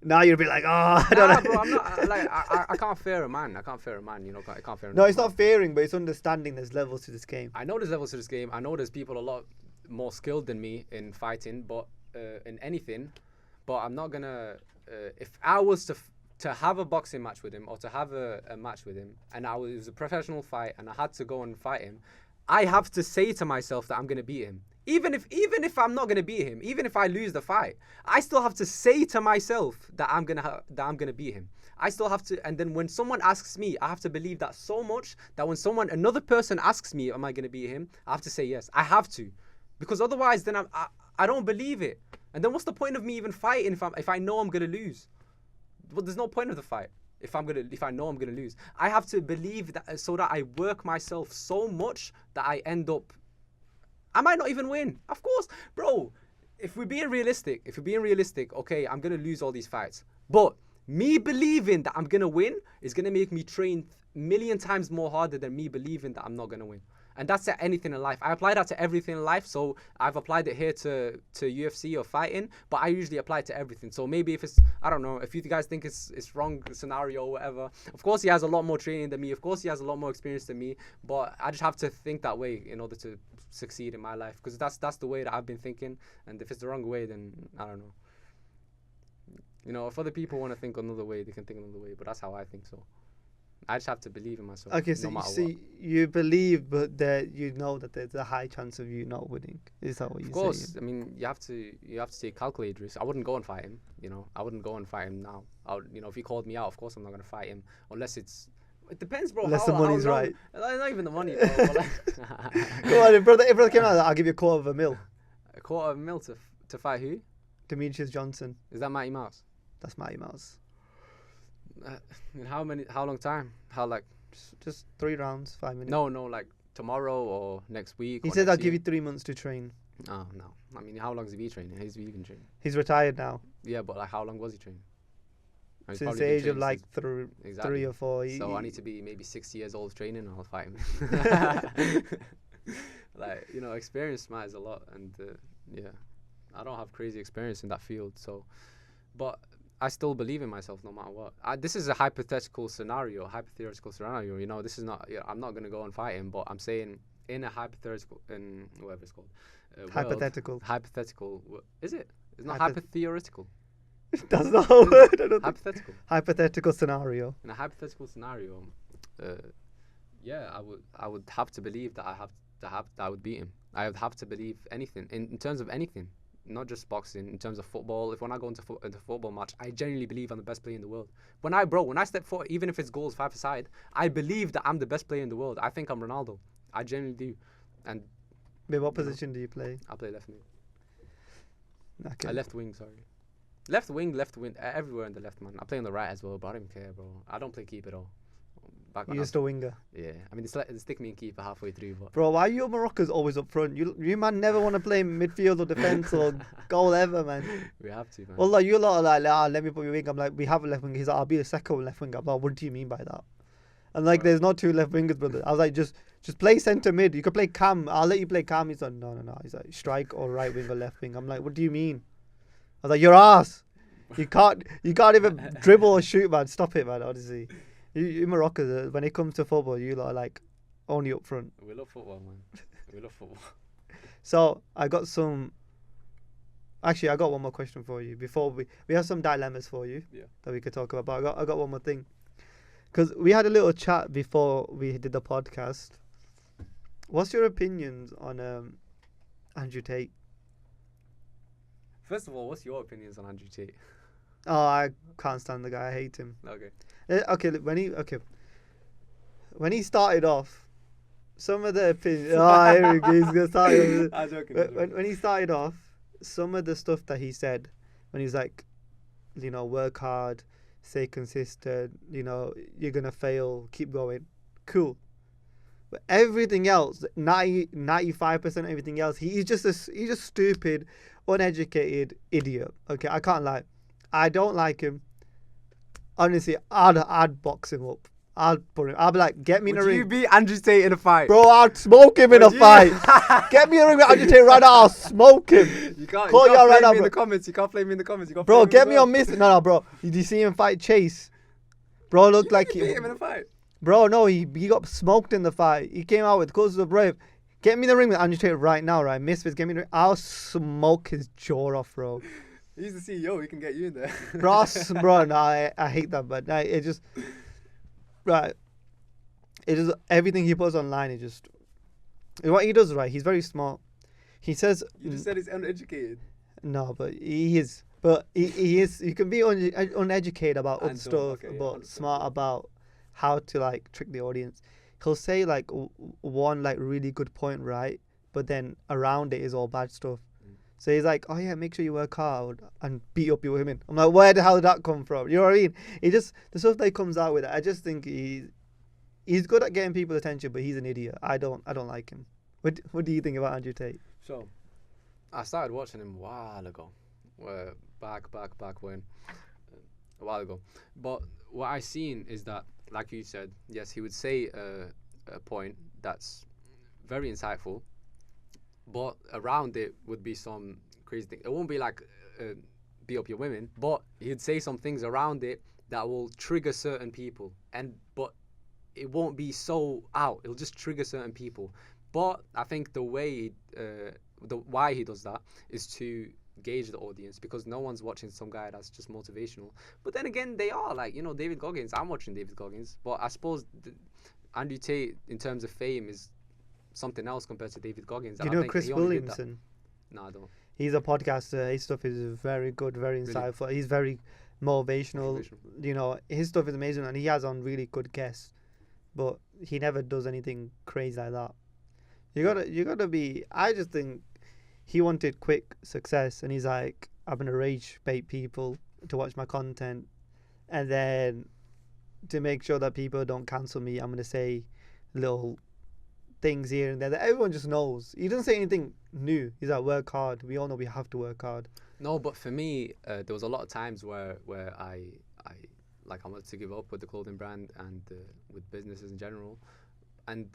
Now you'll be like, I don't know. Bro, I'm not like I can't fear a man. I can't fear a man. You know, I can't fear. No, it's not fearing, but it's understanding. There's levels to this game. I know there's levels to this game. I know there's people a lot more skilled than me in fighting, but in anything. But I'm not gonna. If I was to have a boxing match with him or to have a match with him, and it was a professional fight, and I had to go and fight him, I have to say to myself that I'm gonna beat him. Even if I'm not gonna beat him, even if I lose the fight, I still have to say to myself that I'm gonna beat him. I still have to, and then when someone asks me, I have to believe that so much that when another person asks me, am I gonna beat him? I have to say yes. I have to, because otherwise, then I don't believe it. And then what's the point of me even fighting if I know I'm gonna lose? Well, there's no point of the fight if I know I'm gonna lose. I have to believe that, so that I work myself so much that I end up. I might not even win. Of course, bro. If we're being realistic, okay, I'm gonna lose all these fights. But me believing that I'm gonna win is gonna make me train a million times more harder than me believing that I'm not gonna win. And that's at anything in life. I apply that to everything in life. So I've applied it here to UFC or fighting, but I usually apply it to everything. So maybe if it's, I don't know, if you guys think it's wrong scenario or whatever, of course he has a lot more training than me. Of course he has a lot more experience than me, but I just have to think that way in order to succeed in my life, because that's the way that I've been thinking. And if it's the wrong way, then I don't know. You know, if other people want to think another way, they can think another way, but that's how I think. So I just have to believe in myself. Okay, so you believe, but that you know that there's a high chance of you not winning. Is that what you're saying? Of course. I mean, you have to take calculated risks. I wouldn't go and fight him. You know, I wouldn't go and fight him now. If he called me out, of course I'm not gonna fight him unless it's. It depends, bro. Unless the money's right. Not even the money, bro. But Come on, if brother came out, I'll give you $250,000. $250,000 to fight who? Demetrius Johnson. Is that Matty Mouse? That's Matty Mouse. In how long time? How, like, just 3 rounds, 5 minutes. No, like tomorrow or next week. He said I'll give you 3 months to train. Oh no! I mean, how long has he been training? Has he even training? He's retired now. Yeah, but like, how long was he training? Since the age of like 3 or 4. So I need to be maybe 60 years old training, and I'll fight him. Like, you know, experience matters a lot, and yeah, I don't have crazy experience in that field, so, but I still believe in myself no matter what. This is a hypothetical scenario. You know, this is not. I'm not gonna go and fight him, but I'm saying in a hypothetical, in whatever it's called. Hypothetical. Hypothetical. Is it? It's not hypotheoretical. That's not a word. Hypothetical. Hypothetical scenario. In a hypothetical scenario, yeah, I would have to believe that I would beat him. I would have to believe anything in terms of anything, not just boxing. In terms of football, when I go into a football match, I genuinely believe I'm the best player in the world. When I step forward, even if it's goals 5-a-side, I believe that I'm the best player in the world. I think I'm Ronaldo. I genuinely do. And what position do you play? I play left mid. Okay. Left wing, sorry. Left wing, everywhere in the left, man. I play on the right as well, but I don't even care, bro. I don't play keeper though. You're just a winger. Yeah, I mean, they stick me in keeper halfway through, but. Bro, why are you Moroccans always up front? You man never want to play midfield or defense or goal ever, man. We have to, man. Well, like you lot are like, let me put you wing. I'm like, we have a left winger. He's like, I'll be the second left winger. I'm like, what do you mean by that? And like, there's not 2 left wingers, brother. I was like, just play centre mid. You could play cam. I'll let you play cam. He's like, no. He's like, strike or right wing or left wing. I'm like, what do you mean? I was like, your ass. You can't even dribble or shoot, man. Stop it, man. Honestly, you Morocco, when it comes to football, you lot are like only up front. We love football, man. We love football. So I got one more question for you before we have some dilemmas for you that we could talk about. But I got one more thing, because we had a little chat before we did the podcast. What's your opinions on Andrew Tate? First of all, what's your opinions on Andrew Tate? Oh, I can't stand the guy. I hate him. Okay. When he started off, some of the opinions. Here we go. He's gonna start. I'm joking. When he started off, some of the stuff that he said, when he was like, you know, work hard, stay consistent, you know, you're gonna fail, keep going, cool. But everything else, 95% everything else, he's just stupid, uneducated idiot. Okay, I can't lie. I don't like him. Honestly, I'd box him up. I'd be like, get me in a ring. Would you beat Andrew Tate in a fight? Bro, I'd smoke him in a fight. Get me in a ring with Andrew Tate right now. I'll smoke him. You can't Call play right me now, in bro. the comments. You can't play me in the comments. You Bro, get me on miss. No, bro. Did you see him fight Chase? Bro, looked like he beat him in a fight. Bro, no, he got smoked in the fight. He came out with causes of brave. Get me in the ring with Andrew Tate right now, right? Misfits, get me in the ring. I'll smoke his jaw off, bro. He's the CEO. He can get you in there. Bro, no, I hate that, but no, it just... Right. It is everything he puts online is just... What he does, right, he's very smart. He says... You just said he's uneducated. No, but he is. But he is... You can be uneducated about other stuff, but smart about how to, like, trick the audience. He'll say, like, one, like, really good point, right? But then around it is all bad stuff. So he's like, oh, yeah, make sure you work hard and beat up your women. I'm like, where the hell did that come from? You know what I mean? He just... The stuff that he comes out with, I just think he's good at getting people's attention, but he's an idiot. I don't like him. What do you think about Andrew Tate? So, I started watching him a while ago. Back when. A while ago. But what I seen is that, like you said, yes, he would say a point that's very insightful, but around it would be some crazy thing. It won't be like beat up your women, but he'd say some things around it that will trigger certain people. But it won't be so out. It'll just trigger certain people. But I think the way, why he does that is to gauge the audience, because no one's watching some guy that's just motivational. But then again, they are, like, you know, David Goggins. I'm watching David Goggins, but I suppose Andrew Tate, in terms of fame, is something else compared to David Goggins. Do you know Chris Williamson? No, I don't. He's a podcaster. His stuff is very good, very insightful. Really? He's very motivational. You know, his stuff is amazing, and he has on really good guests. But he never does anything crazy like that. You gotta be. I just think he wanted quick success, and he's like, I'm gonna rage bait people to watch my content, and then to make sure that people don't cancel me, I'm gonna say little things here and there that everyone just knows. He doesn't say anything new. He's like, work hard. We all know we have to work hard. No, but for me, there was a lot of times where I wanted to give up with the clothing brand and with businesses in general, and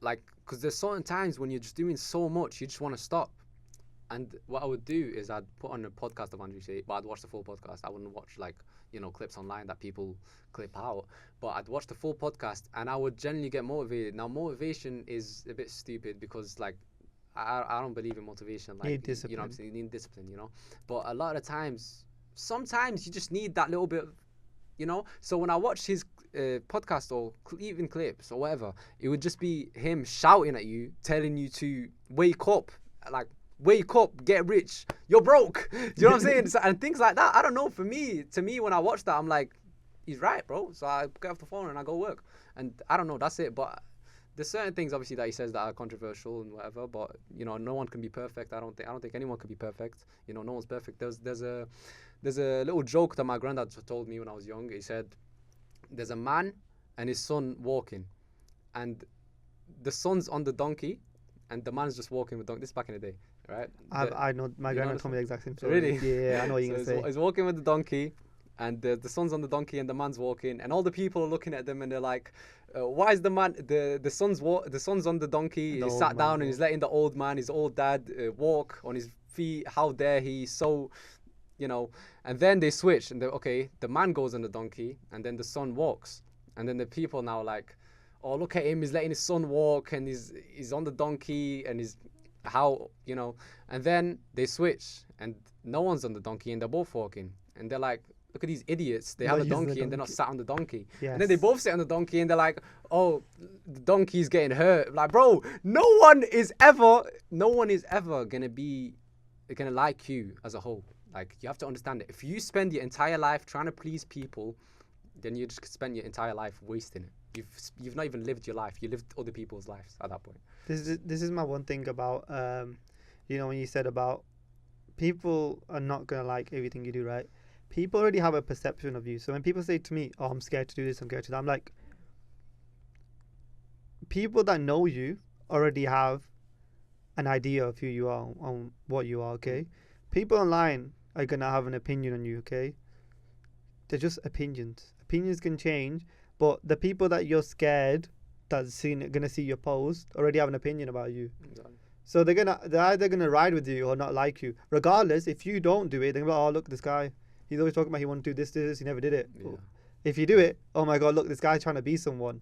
like, because there's certain times when you're just doing so much, you just want to stop. And what I would do is I'd put on a podcast of Andrew Tate, but I'd watch the full podcast. I wouldn't watch, like, you know, clips online that people clip out, but I'd watch the full podcast, and I would generally get motivated. Now, motivation is a bit stupid, because, like, I don't believe in motivation. Like, need discipline. You know what I'm saying? You need discipline, you know? But a lot of times, sometimes you just need that little bit of, you know? So when I watched his podcast or even clips or whatever, it would just be him shouting at you, telling you to wake up, like, wake up, get rich, you're broke. Do you know what I'm saying? So, and things like that. I don't know. To me, when I watch that, I'm like, he's right, bro. So I get off the phone and I go work. And I don't know. That's it. But there's certain things, obviously, that he says that are controversial and whatever. But, you know, no one can be perfect. I don't think anyone can be perfect. You know, no one's perfect. There's a little joke that my granddad told me when I was young. He said, there's a man and his son walking, and the son's on the donkey, and the man's just walking with the donkey. This is back in the day, right? I know, my granddad told me the exact same story. Really? Yeah, I know what you're going to say. He's walking with the donkey, and the son's on the donkey, and the man's walking, and all the people are looking at them, and they're like, why is the man, the son's on the donkey, he's sat down, and he's letting the old man, his old dad, walk on his feet. How dare he? So, you know. And then they switch, and okay, the man goes on the donkey, and then the son walks, and then the people now like, oh, look at him, he's letting his son walk, and he's on the donkey, and he's how, you know. And then they switch, and no one's on the donkey, and they're both walking, and they're like, look at these idiots, they have a donkey and they're not sat on the donkey. Yes. And then they both sit on the donkey, and they're like, oh, the donkey's getting hurt. Like, bro, no one is ever gonna like you as a whole. Like, you have to understand it. If you spend your entire life trying to please people, then you just spend your entire life wasting it. You've not even lived your life. You lived other people's lives at that point. This is my one thing about, you know, when you said about people are not going to like everything you do, right? People already have a perception of you. So when people say to me, oh, I'm scared to do this, I'm scared to do that, I'm like, people that know you already have an idea of who you are, on what you are, okay? People online are going to have an opinion on you, okay? They're just opinions. Opinions can change, but the people that you're scared that's gonna see your post already have an opinion about you. Exactly. So they're either gonna ride with you or not like you. Regardless, if you don't do it, they're gonna be like, oh, look, this guy, he's always talking about he want to do this, he never did it. Yeah. If you do it, oh my god, look, this guy's trying to be someone.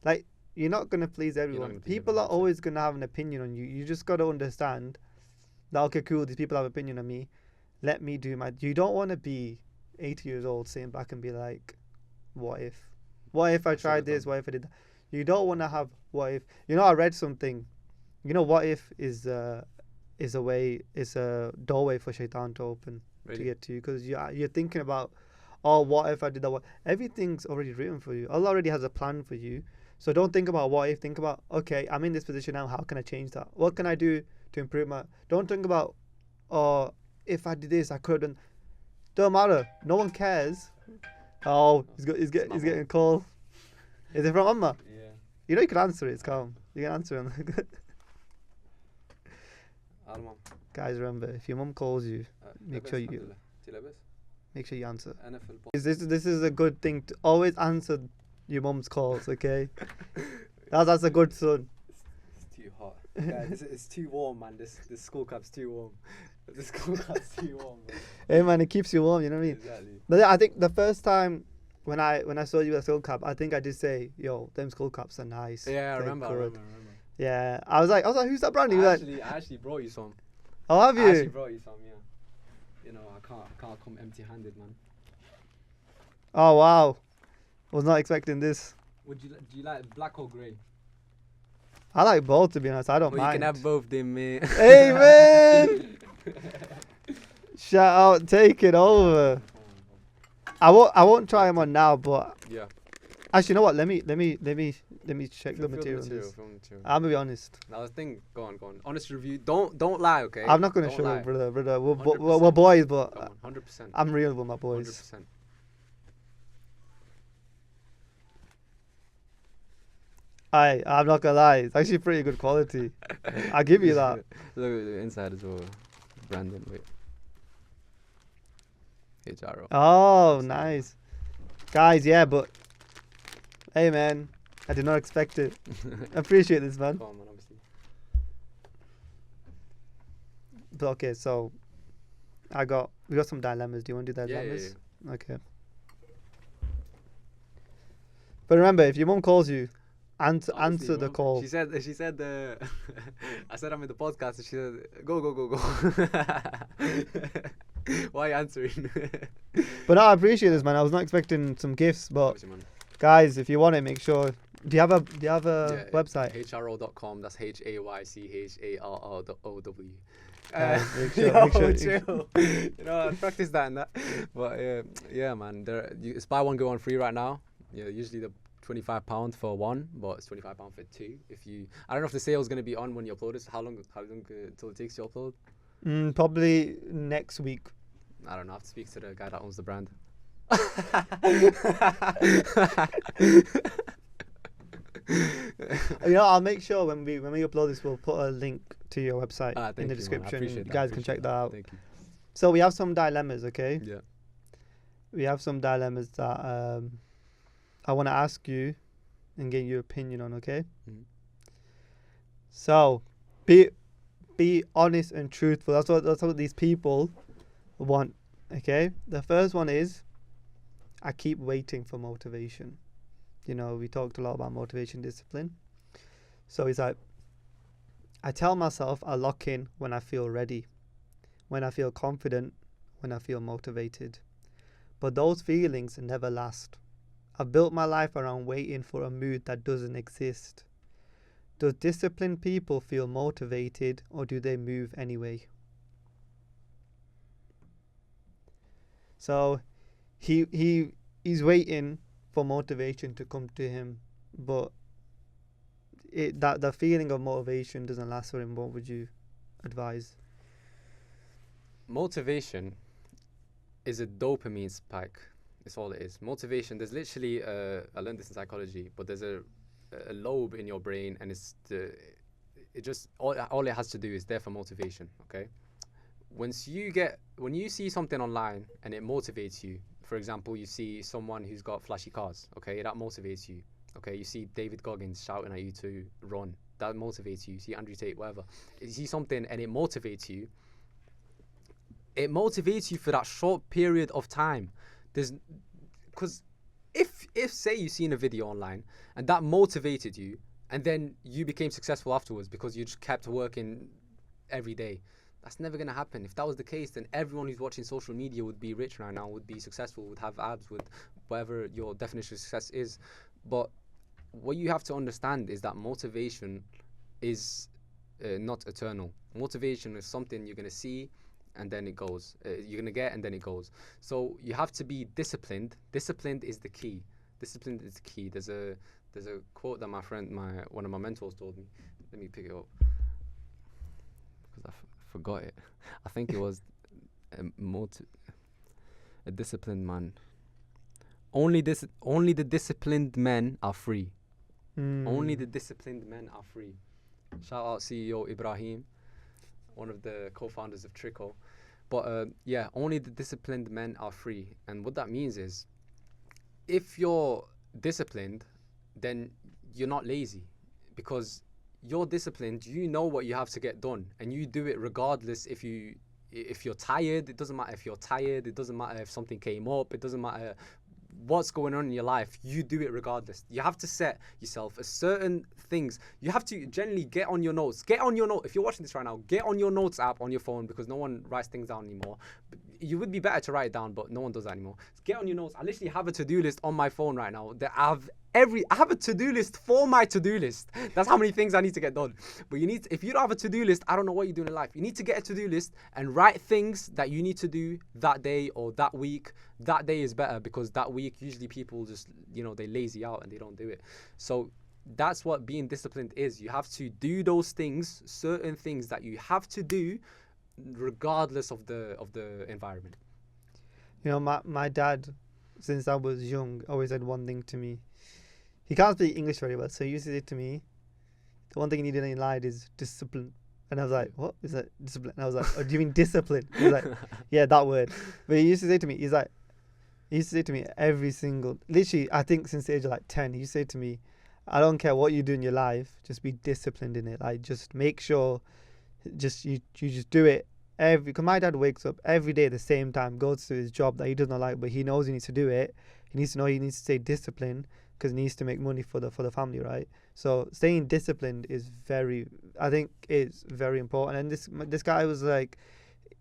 Like, you're not gonna please gonna everyone. please People are everyone, so- always gonna have an opinion on you. You just gotta understand that, okay, cool, these people have opinion on me. Let me do my. You don't want to be 80 years old sitting back and be like, what if? What if I should've tried this? done. What if I did that? You don't want to have what if. You know, I read something. You know, what if is a doorway for shaitan to open to Really? get to you, because you're thinking about, oh, what if I did that? What? Everything's already written for you. Allah already has a plan for you. So don't think about what if. Think about, okay, I'm in this position now. How can I change that? What can I do to improve my? Don't think about, oh, if I did this, I could have done. Don't matter. No one cares. Oh, he's getting a call. Is it from Amma? Yeah. You know you can answer it. It's calm. You can answer it. Alman. Guys, remember, if your mum calls you, make sure you answer. This is a good thing to always answer your mum's calls. Okay, that's a good son. It's too hot. Guys, it's too warm, man. This school cap's too warm. This school cap's too warm, man. Hey man, it keeps you warm. You know what I mean? Exactly. But yeah, I think the first time when I saw you at skull cap, I think I did say, "Yo, them skull caps are nice." Yeah, I They're remember. good." Yeah, I was like, who's that brand? I actually brought you some. Oh, have I actually you? brought you some, yeah. You know, I can't come empty-handed, man. Oh wow, was not expecting this. Do you like black or grey? I like both, to be honest. I don't Well, mind. you can have both, them, mate. Hey man! Shout out, take it over. I won't try them on now, but Yeah. actually, you know what? Let me check the material on this. Film material. I'm gonna be honest. Now the thing, go on. Honest review. Don't lie, okay? I'm not gonna Don't show lie. it, brother. We're 100%. boys, but Come on, 100%. I'm real with my boys. 100%. I'm not gonna lie. It's actually pretty good quality. I'll give you that. Look at the inside as well. Brandon, wait. HAYCHARROW. Oh, nice, guys. Yeah, but hey, man, I did not expect it. Appreciate this, man. Come on, man, obviously. But okay, so we got some dilemmas. Do you want to do Yeah, dilemmas? Okay. But remember, if your mum calls you, answer Obviously, the bro. call. She said I said I'm in the podcast, and she said go. Why are you answering? But no, I appreciate this, man. I was not expecting some gifts, but Obviously, man. guys, if you want it, make sure. Do you have a website? HAYCHARROW.com. That's HAYCHARROW. Make sure. Chill. You know, I practice that and that. But yeah, man. It's buy one get one free right now. Yeah, usually the £25 for one, but it's £25 for two. I don't know if the sale's gonna be on when you upload this. How long until it takes to upload? Probably next week. I don't know. I have to speak to the guy that owns the brand. You know, I'll make sure when we upload this, we'll put a link to your website Thank in the you, man. I description. appreciate You that. guys can check that out. Thank you. So we have some dilemmas, okay? Yeah. We have some dilemmas that I want to ask you and get your opinion on, okay? Mhm. So be honest and truthful. That's what these people want, okay? The first one is, I keep waiting for motivation. You know, we talked a lot about motivation, discipline. So he's like, I tell myself I lock in when I feel ready, when I feel confident, when I feel motivated. But those feelings never last. I've built my life around waiting for a mood that doesn't exist. Does disciplined people feel motivated, or do they move anyway? So he's waiting for motivation to come to him, but the feeling of motivation doesn't last for him. What would you advise? Motivation is a dopamine spike. It's all it is. Motivation, there's literally I learned this in psychology, but there's a lobe in your brain, and all it has to do is there for motivation. Okay, when you see something online and it motivates you, for example, you see someone who's got flashy cars, okay, that motivates you. Okay, you see David Goggins shouting at you to run, that motivates you. You see Andrew Tate, whatever. You see something and it motivates you. It motivates you for that short period of time. Because if say you seen a video online and that motivated you, and then you became successful afterwards because you just kept working every day, that's never gonna happen. If that was the case, then everyone who's watching social media would be rich right now, would be successful, would have abs, would whatever your definition of success is. But what you have to understand is that motivation is not eternal. Motivation is something you're gonna see and then it goes. You're gonna get and then it goes. So you have to be disciplined. Disciplined is the key. Disciplined is the key. There's a quote that one of my mentors told me. Let me pick it up because I forgot it. I think it was a disciplined man. Only the disciplined men are free. Only the disciplined men are free. Shout out CEO Ibrahim, one of the co-founders of Trico. But yeah, only the disciplined men are free. And what that means is, if you're disciplined, then you're not lazy, because you're disciplined. You know what you have to get done, and you do it regardless. If you're tired, it doesn't matter if you're tired. It doesn't matter if something came up. It doesn't matter what's going on in your life. You do it regardless. You have to set yourself a certain things. You have to generally get on your notes. Get on your note. If you're watching this right now, get on your notes app on your phone, because no one writes things down anymore. You would be better to write it down, but no one does that anymore. Get on your notes. I literally have a to-do list on my phone right now that I have a to-do list for my to-do list. That's how many things I need to get done. But if you don't have a to-do list, I don't know what you're doing in life. You need to get a to-do list and write things that you need to do that day or that week. That day is better, because that week usually people just, they lazy out and they don't do it. So that's what being disciplined is. You have to do those things, certain things that you have to do regardless of the environment. My dad, since I was young, always said one thing to me. He can't speak English very well, so he used to say to me, the one thing you need in life is discipline. And I was like, what is that, discipline? And I was like, oh, do you mean discipline? He was like, yeah, that word. But he used to say to me, every single, literally, I think since the age of like 10, he used to say to me, I don't care what you do in your life, just be disciplined in it. Like, just make sure, you just do it because my dad wakes up every day at the same time, goes to his job that he does not like, but he knows he needs to do it. He needs to know he needs to stay disciplined because he needs to make money for the family, right? So staying disciplined is very important. And this guy was like,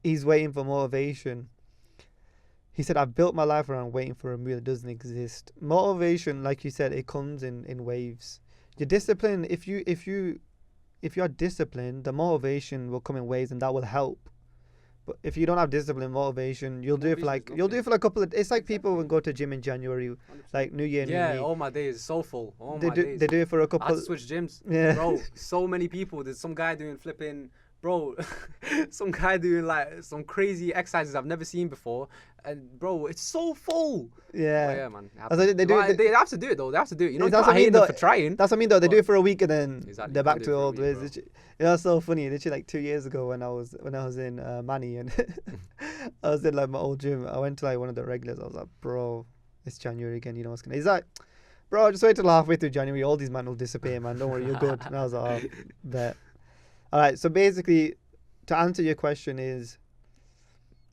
he's waiting for motivation. He said, I've built my life around waiting for a meal that doesn't exist. Motivation, like you said, it comes in waves. Your discipline, if you're disciplined, the motivation will come in waves, and that will help. But if you don't have discipline, motivation, you'll do it for a couple of. It's like people will go to gym in January, 100%. Like New Year. Yeah, all my days so full. They do it for a couple. I had to switch gyms. Yeah, bro. So many people. There's some guy doing flipping. Bro, some guy doing like some crazy exercises I've never seen before, and bro, it's so full. Yeah, yeah, man. They have to do it though. They have to do it. You can't hate them for trying. That's what I mean though. They do it for a week and then they're back to old ways. It's so funny. Literally like 2 years ago when I was in Manny and I was in like my old gym. I went to like one of the regulars. I was like, bro, it's January again. You know what's gonna? He's like, bro, just wait till halfway through January. All these men will disappear, man. Don't worry, you're good. And I was like, oh, bet. All right, so basically, to answer your question is,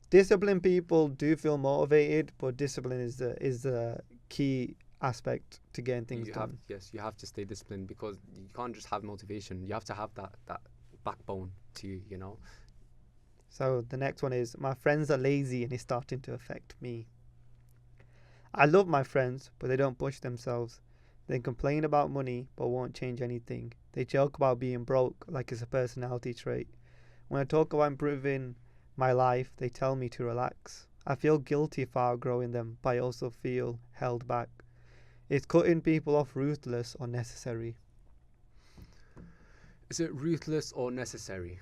disciplined people do feel motivated, but discipline is the key aspect to getting things done. You have to stay disciplined, because you can't just have motivation. You have to have that backbone to you. So the next one is, my friends are lazy and it's starting to affect me. I love my friends, but they don't push themselves. They complain about money, but won't change anything. They joke about being broke like it's a personality trait. When I talk about improving my life, they tell me to relax. I feel guilty for outgrowing them, but I also feel held back. Is cutting people off ruthless or necessary? Is it ruthless or necessary?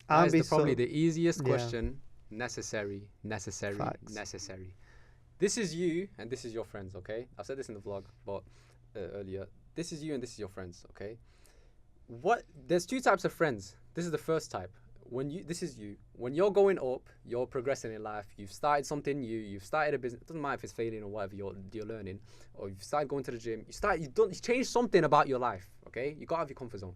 That is probably the easiest question. Necessary. Facts. Necessary. This is you and this is your friends, okay? I've said this in the vlog, but earlier. This is you and this is your friends, okay? There's two types of friends. This is the first type. This is you. When you're going up, you're progressing in life. You've started something new. You've started a business. It doesn't matter if it's failing or whatever you're learning, or you've started going to the gym. You changed something about your life, okay? You got out of your comfort zone.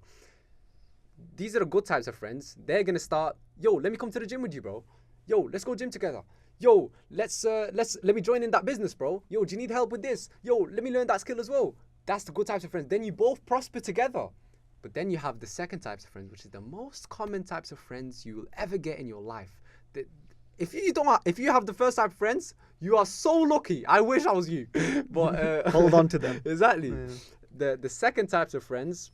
These are the good types of friends. They're gonna start, yo, let me come to the gym with you, bro. Yo, let's go gym together. Yo, let me join in that business, bro. Yo, do you need help with this? Yo, let me learn that skill as well. That's the good types of friends. Then you both prosper together. But then you have the second types of friends, which is the most common types of friends you will ever get in your life. If you have the first type of friends, you are so lucky. I wish I was you, but Hold on to them. Exactly. Yeah. The second types of friends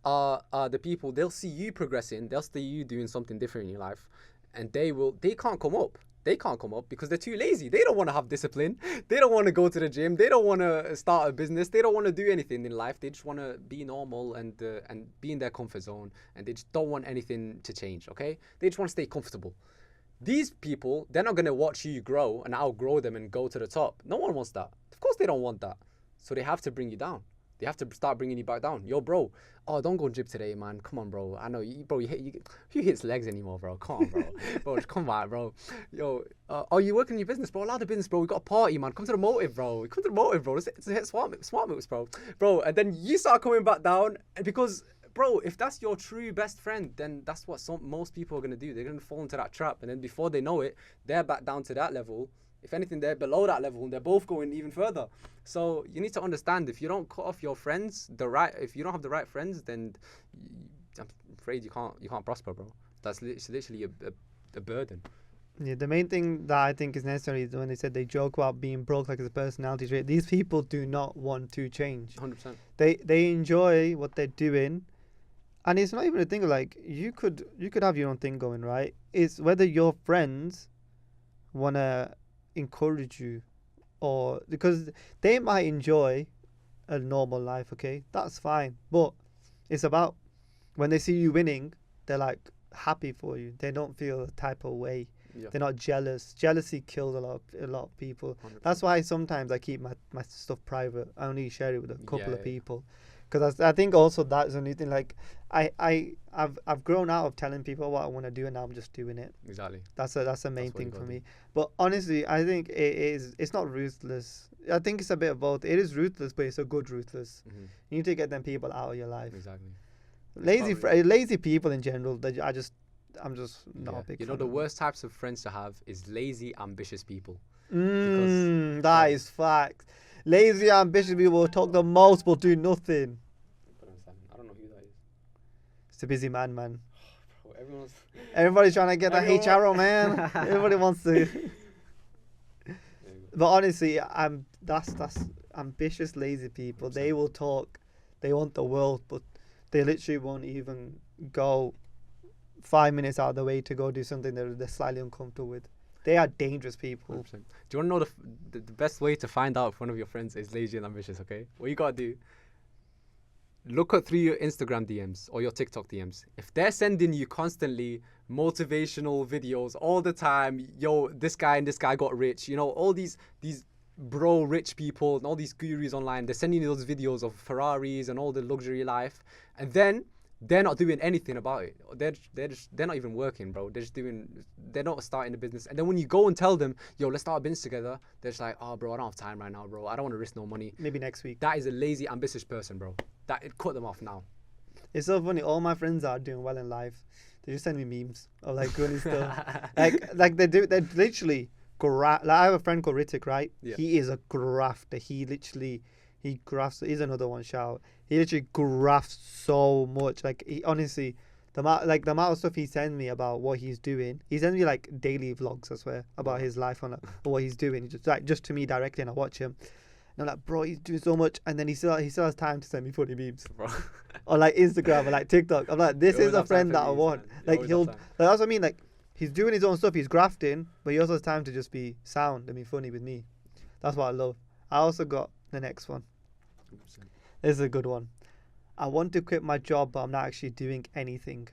are the people, they'll see you progressing, they'll see you doing something different in your life, and they can't come up. They can't come up because they're too lazy. They don't want to have discipline. They don't want to go to the gym. They don't want to start a business. They don't want to do anything in life. They just want to be normal and be in their comfort zone, and they just don't want anything to change, okay? They just want to stay comfortable. These people, they're not going to watch you grow and outgrow them and go to the top. No one wants that. Of course they don't want that. So they have to bring you down. They have to start bringing you back down. Yo, bro. Oh, don't go gym today, man. Come on, bro. I know, who hits legs anymore, bro? Come on, bro. Bro, come on, bro. Yo, are you working in your business, bro? Allow the business, bro. We got a party, man. Come to the motive, bro. Come to the motive, bro. Let's hit smart moves, bro. Bro, and then you start coming back down because, bro, if that's your true best friend, then that's what most people are going to do. They're going to fall into that trap. And then before they know it, they're back down to that level. If anything, they're below that level and they're both going even further. So you need to understand, if you don't cut off your friends, if you don't have the right friends, then I'm afraid you can't prosper, bro. That's literally a burden. Yeah, the main thing that I think is necessary is when they said they joke about being broke like it's a personality trait. These people do not want to change. 100%. They enjoy what they're doing, and it's not even a thing of like you could have your own thing going, right? It's whether your friends wanna encourage you, or because they might enjoy a normal life, okay, that's fine, but it's about when they see you winning, they're like happy for you. They don't feel a type of way. Yeah. They're not jealous. Jealousy kills a lot of people. 100%. That's why sometimes I keep my stuff private. I only share it with a couple of Yeah. people, because I think also that's the only thing. Like I've grown out of telling people what I want to do, and now I'm just doing it. Exactly. That's the main what thing you for gotta me. do. But honestly, I think it's not ruthless. I think it's a bit of both. It is ruthless, but it's a good ruthless. Mm-hmm. You need to get them people out of your life. Exactly. Lazy people in general. I'm just not a big You know, fan the of. worst types of friends to have is lazy, ambitious people. That is fact. Lazy, ambitious people will talk the most but do nothing. I don't know who that is. It's a busy man. Bro, Everybody's trying to get that HAYCHARROW, man. Everybody wants to. But honestly, that's ambitious, lazy people. 100%. They will talk. They want the world, but they literally won't even go 5 minutes out of the way to go do something they're slightly uncomfortable with. They are dangerous people. 100%. Do you want to know the best way to find out if one of your friends is lazy and ambitious, okay? What you got to do, look through your Instagram DMs or your TikTok DMs. If they're sending you constantly motivational videos all the time, yo, this guy and this guy got rich, you know, all these bro rich people and all these gurus online, they're sending you those videos of Ferraris and all the luxury life, and then they're not doing anything about it. They're not even working, bro. They're not starting a business. And then when you go and tell them, yo, let's start a business together, they're just like, oh, bro, I don't have time right now, bro. I don't want to risk no money. Maybe next week. That is a lazy, ambitious person, bro. Cut them off now. It's so funny. All my friends are doing well in life. They just send me memes of like funny stuff. like they do. They're literally like, I have a friend called Ritik, right? Yeah. He is a grafter. He grafts. He's another one. Shout. He literally grafts so much. Like he honestly, the amount of stuff he sends me about what he's doing. He sends me like daily vlogs, I swear, about his life on what he's doing. Just to me directly, and I watch him. And I'm like, bro, he's doing so much, and then he still has time to send me funny memes, Bro. or like Instagram or like TikTok. I'm like, this You is a always have time friend for that I memes, want. man. You Like always he'll, have like time. that's what I mean. Like he's doing his own stuff, he's grafting, but he also has time to just be sound and be funny with me. That's what I love. I also got the next one. 100%. This is a good one. I want to quit my job, but I'm not actually doing anything.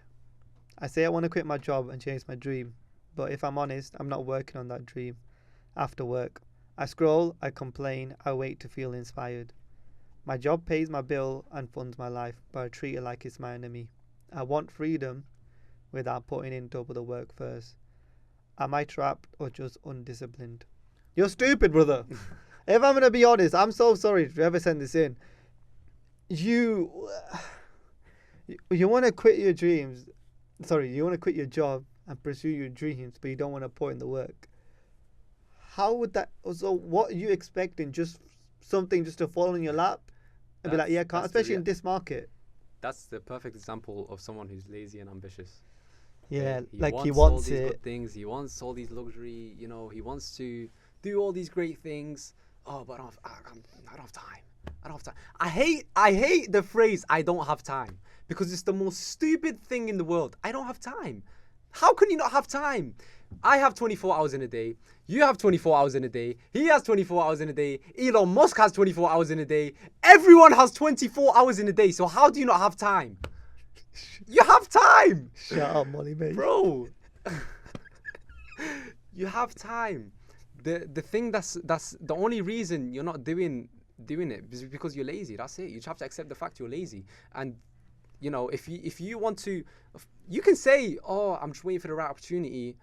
I say I want to quit my job and chase my dream, but if I'm honest, I'm not working on that dream. After work, I scroll, I complain, I wait to feel inspired. My job pays my bill and funds my life, but I treat it like it's my enemy. I want freedom without putting in double the work first. Am I trapped or just undisciplined? You're stupid, brother. If I'm going to be honest, I'm so sorry if you ever send this in. You want to quit your dreams. Sorry, you want to quit your job and pursue your dreams, but you don't want to put in the work. how would that? So what are you expecting? Just something just to fall in your lap and be like, yeah, can't. Especially in this market. That's the perfect example of someone who's lazy and ambitious. Yeah, Okay? like he all wants these it. good things. He wants all these luxury. You know, he wants to do all these great things. Oh, but I don't have time. I don't have time. I hate the phrase "I don't have time" because it's the most stupid thing in the world. I don't have time. How can you not have time? I have 24 hours in a day. You have 24 hours in a day. He has 24 hours in a day. Elon Musk has 24 hours in a day. Everyone has 24 hours in a day. So how do you not have time? You have time. Shut up, Molly, mate. Bro. You have time. The thing that's the only reason you're not doing it is because you're lazy. That's it. You just have to accept the fact you're lazy. And you know, if you want to, you can say, oh, I'm just waiting for the right opportunity.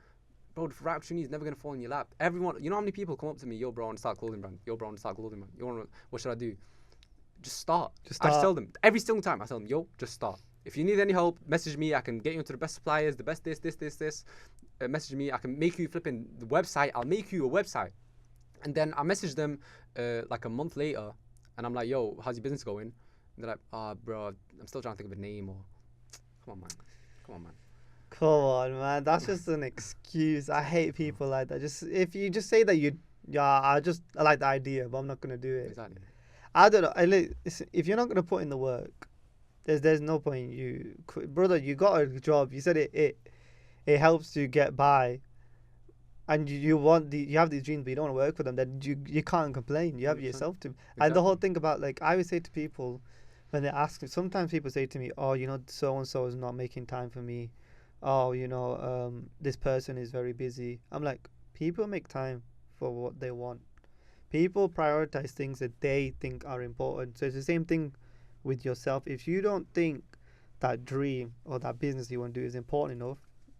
Bro, the right opportunity is never going to fall in your lap. Everyone, you know how many people come up to me, yo, bro, I want to start a clothing brand. Yo, bro, I want to start a clothing brand. What should I do? Just start. I just tell them, every single time, I tell them, yo, just start. If you need any help, message me. I can get you into the best suppliers, the best this. Message me. I can make you flipping the website. I'll make you a website. And then I message them like a month later, and I'm like, yo, how's your business going? And they're like, oh, bro, I'm still trying to think of a name. Or, come on, man. Come on, man. That's just an excuse. I hate people like that. Just if you just say that I like the idea, but I'm not gonna do it. Exactly. I don't know. If you're not gonna put in the work, there's no point. Brother, you got a job. You said it helps you get by, and you have these dreams, but you don't want to work for them. Then you can't complain. You have 100%. yourself to. Exactly. And the whole thing about, like, I always say to people when they ask me. Sometimes people say to me, "Oh, so and so is not making time for me." Oh, this person is very busy. I'm like, people make time for what they want. People prioritize things that they think are important. So it's the same thing with yourself. If you don't think that dream or that business you want to do is important enough,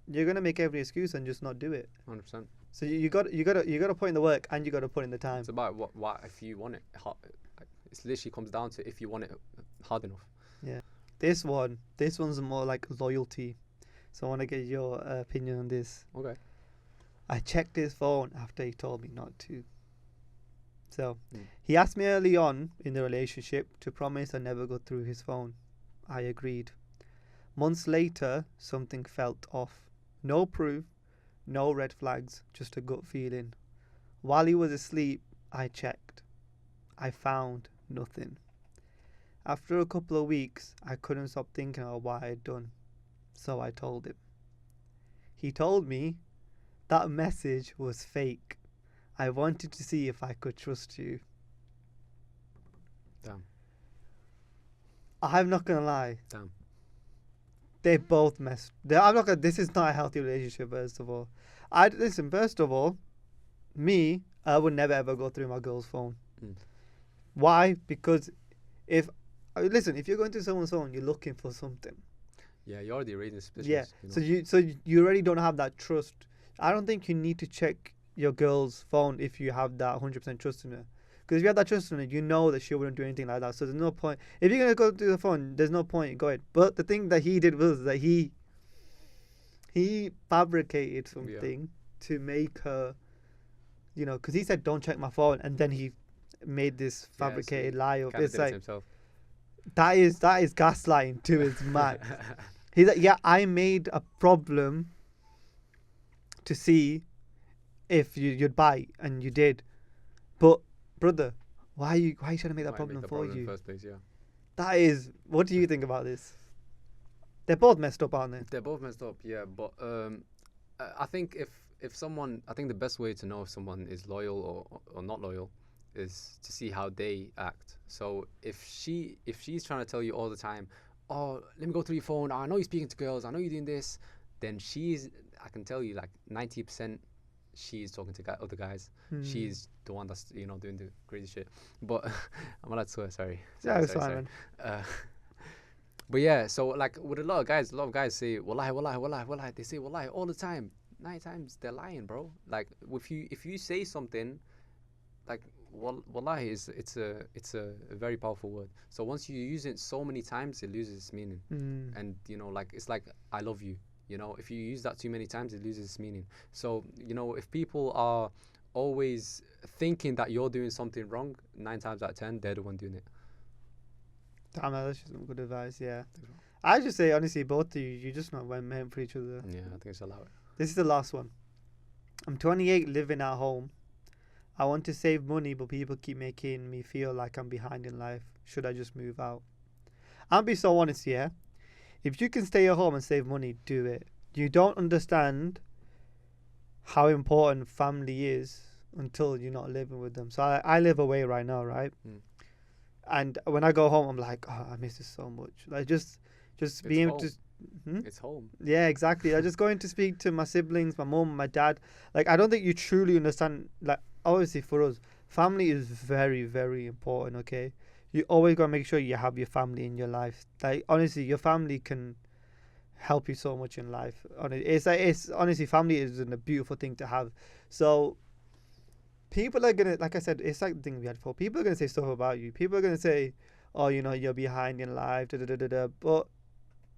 you're gonna make every excuse and just not do it. 100%. So you got to put in the work and you got to put in the time. It's about what if you want it. It literally comes down to if you want it hard enough. Yeah. This one's more like loyalty. So I want to get your opinion on this. Okay. I checked his phone after he told me not to. So he asked me early on in the relationship to promise I never go through his phone. I agreed. Months later, something felt off. No proof, no red flags, just a gut feeling. While he was asleep, I checked. I found nothing. After a couple of weeks, I couldn't stop thinking of what I had done. So I told him. He told me that message was fake. I wanted to see if I could trust you. Damn. I'm not gonna lie. Damn. They both messed. This is not a healthy relationship. First of all, First of all, I would never ever go through my girl's phone. Why? Because if you're going through someone's phone, you're looking for something. Yeah, you're already raising suspicions. Yeah. You know? So you already don't have that trust. I don't think you need to check your girl's phone if you have that 100% trust in her. Because if you have that trust in her, you know that she wouldn't do anything like that. So there's no point. If you're gonna go through the phone, there's no point in going. But the thing that he did was that he fabricated something to make her, because he said don't check my phone, and then he made this fabricated lie up. It's like that is gaslighting to its max. He's like, yeah, I made a problem to see if you'd buy, and you did. But brother, why are you trying to make that problem for you? In the first place, yeah. That is. What do you think about this? They're both messed up, aren't they? They're both messed up, yeah. But I think if someone, I think the best way to know if someone is loyal or not loyal is to see how they act. So if she's trying to tell you all the time, oh, let me go through your phone. I know you're speaking to girls. I know you're doing this. Then I can tell you, like 90%, she's talking to other guys. She's the one that's doing the crazy shit. But I'm allowed to swear. Sorry. Yeah, it's fine, man. But yeah, so like with a lot of guys say wallahi, wallahi, wallahi, wallahi. They say wallahi all the time. 9 times they're lying, bro. Like if you say something, like wallahi it's a very powerful word. So once you use it so many times, it loses its meaning. And like it's like I love you. If you use that too many times, it loses its meaning. So if people are always thinking that you're doing something wrong, 9 times out of 10, they're the one doing it. Damn, that's just some good advice. Yeah, I just say honestly, both of you just not meant for each other. Yeah, I think it's allowed. This is the last one. I'm 28, living at home. I want to save money, but people keep making me feel like I'm behind in life. Should I just move out? I'll be so honest, yeah. If you can stay at home and save money, do it. You don't understand how important family is until you're not living with them. So I live away right now, right? And when I go home, I'm like, oh, I miss this so much. Like just being able to. It's home. Yeah, exactly. I just going to speak to my siblings, my mum, my dad. Like, I don't think you truly understand. Like, obviously for us, family is very, very important. Okay, you always gotta make sure you have your family in your life. Like, honestly, your family can help you so much in life. It's honestly, family is a beautiful thing to have. So people are gonna, like I said, it's like the thing we had before. People are gonna say stuff about you. People are gonna say, oh, you know, you're behind in life. Da, da, da, da, da. But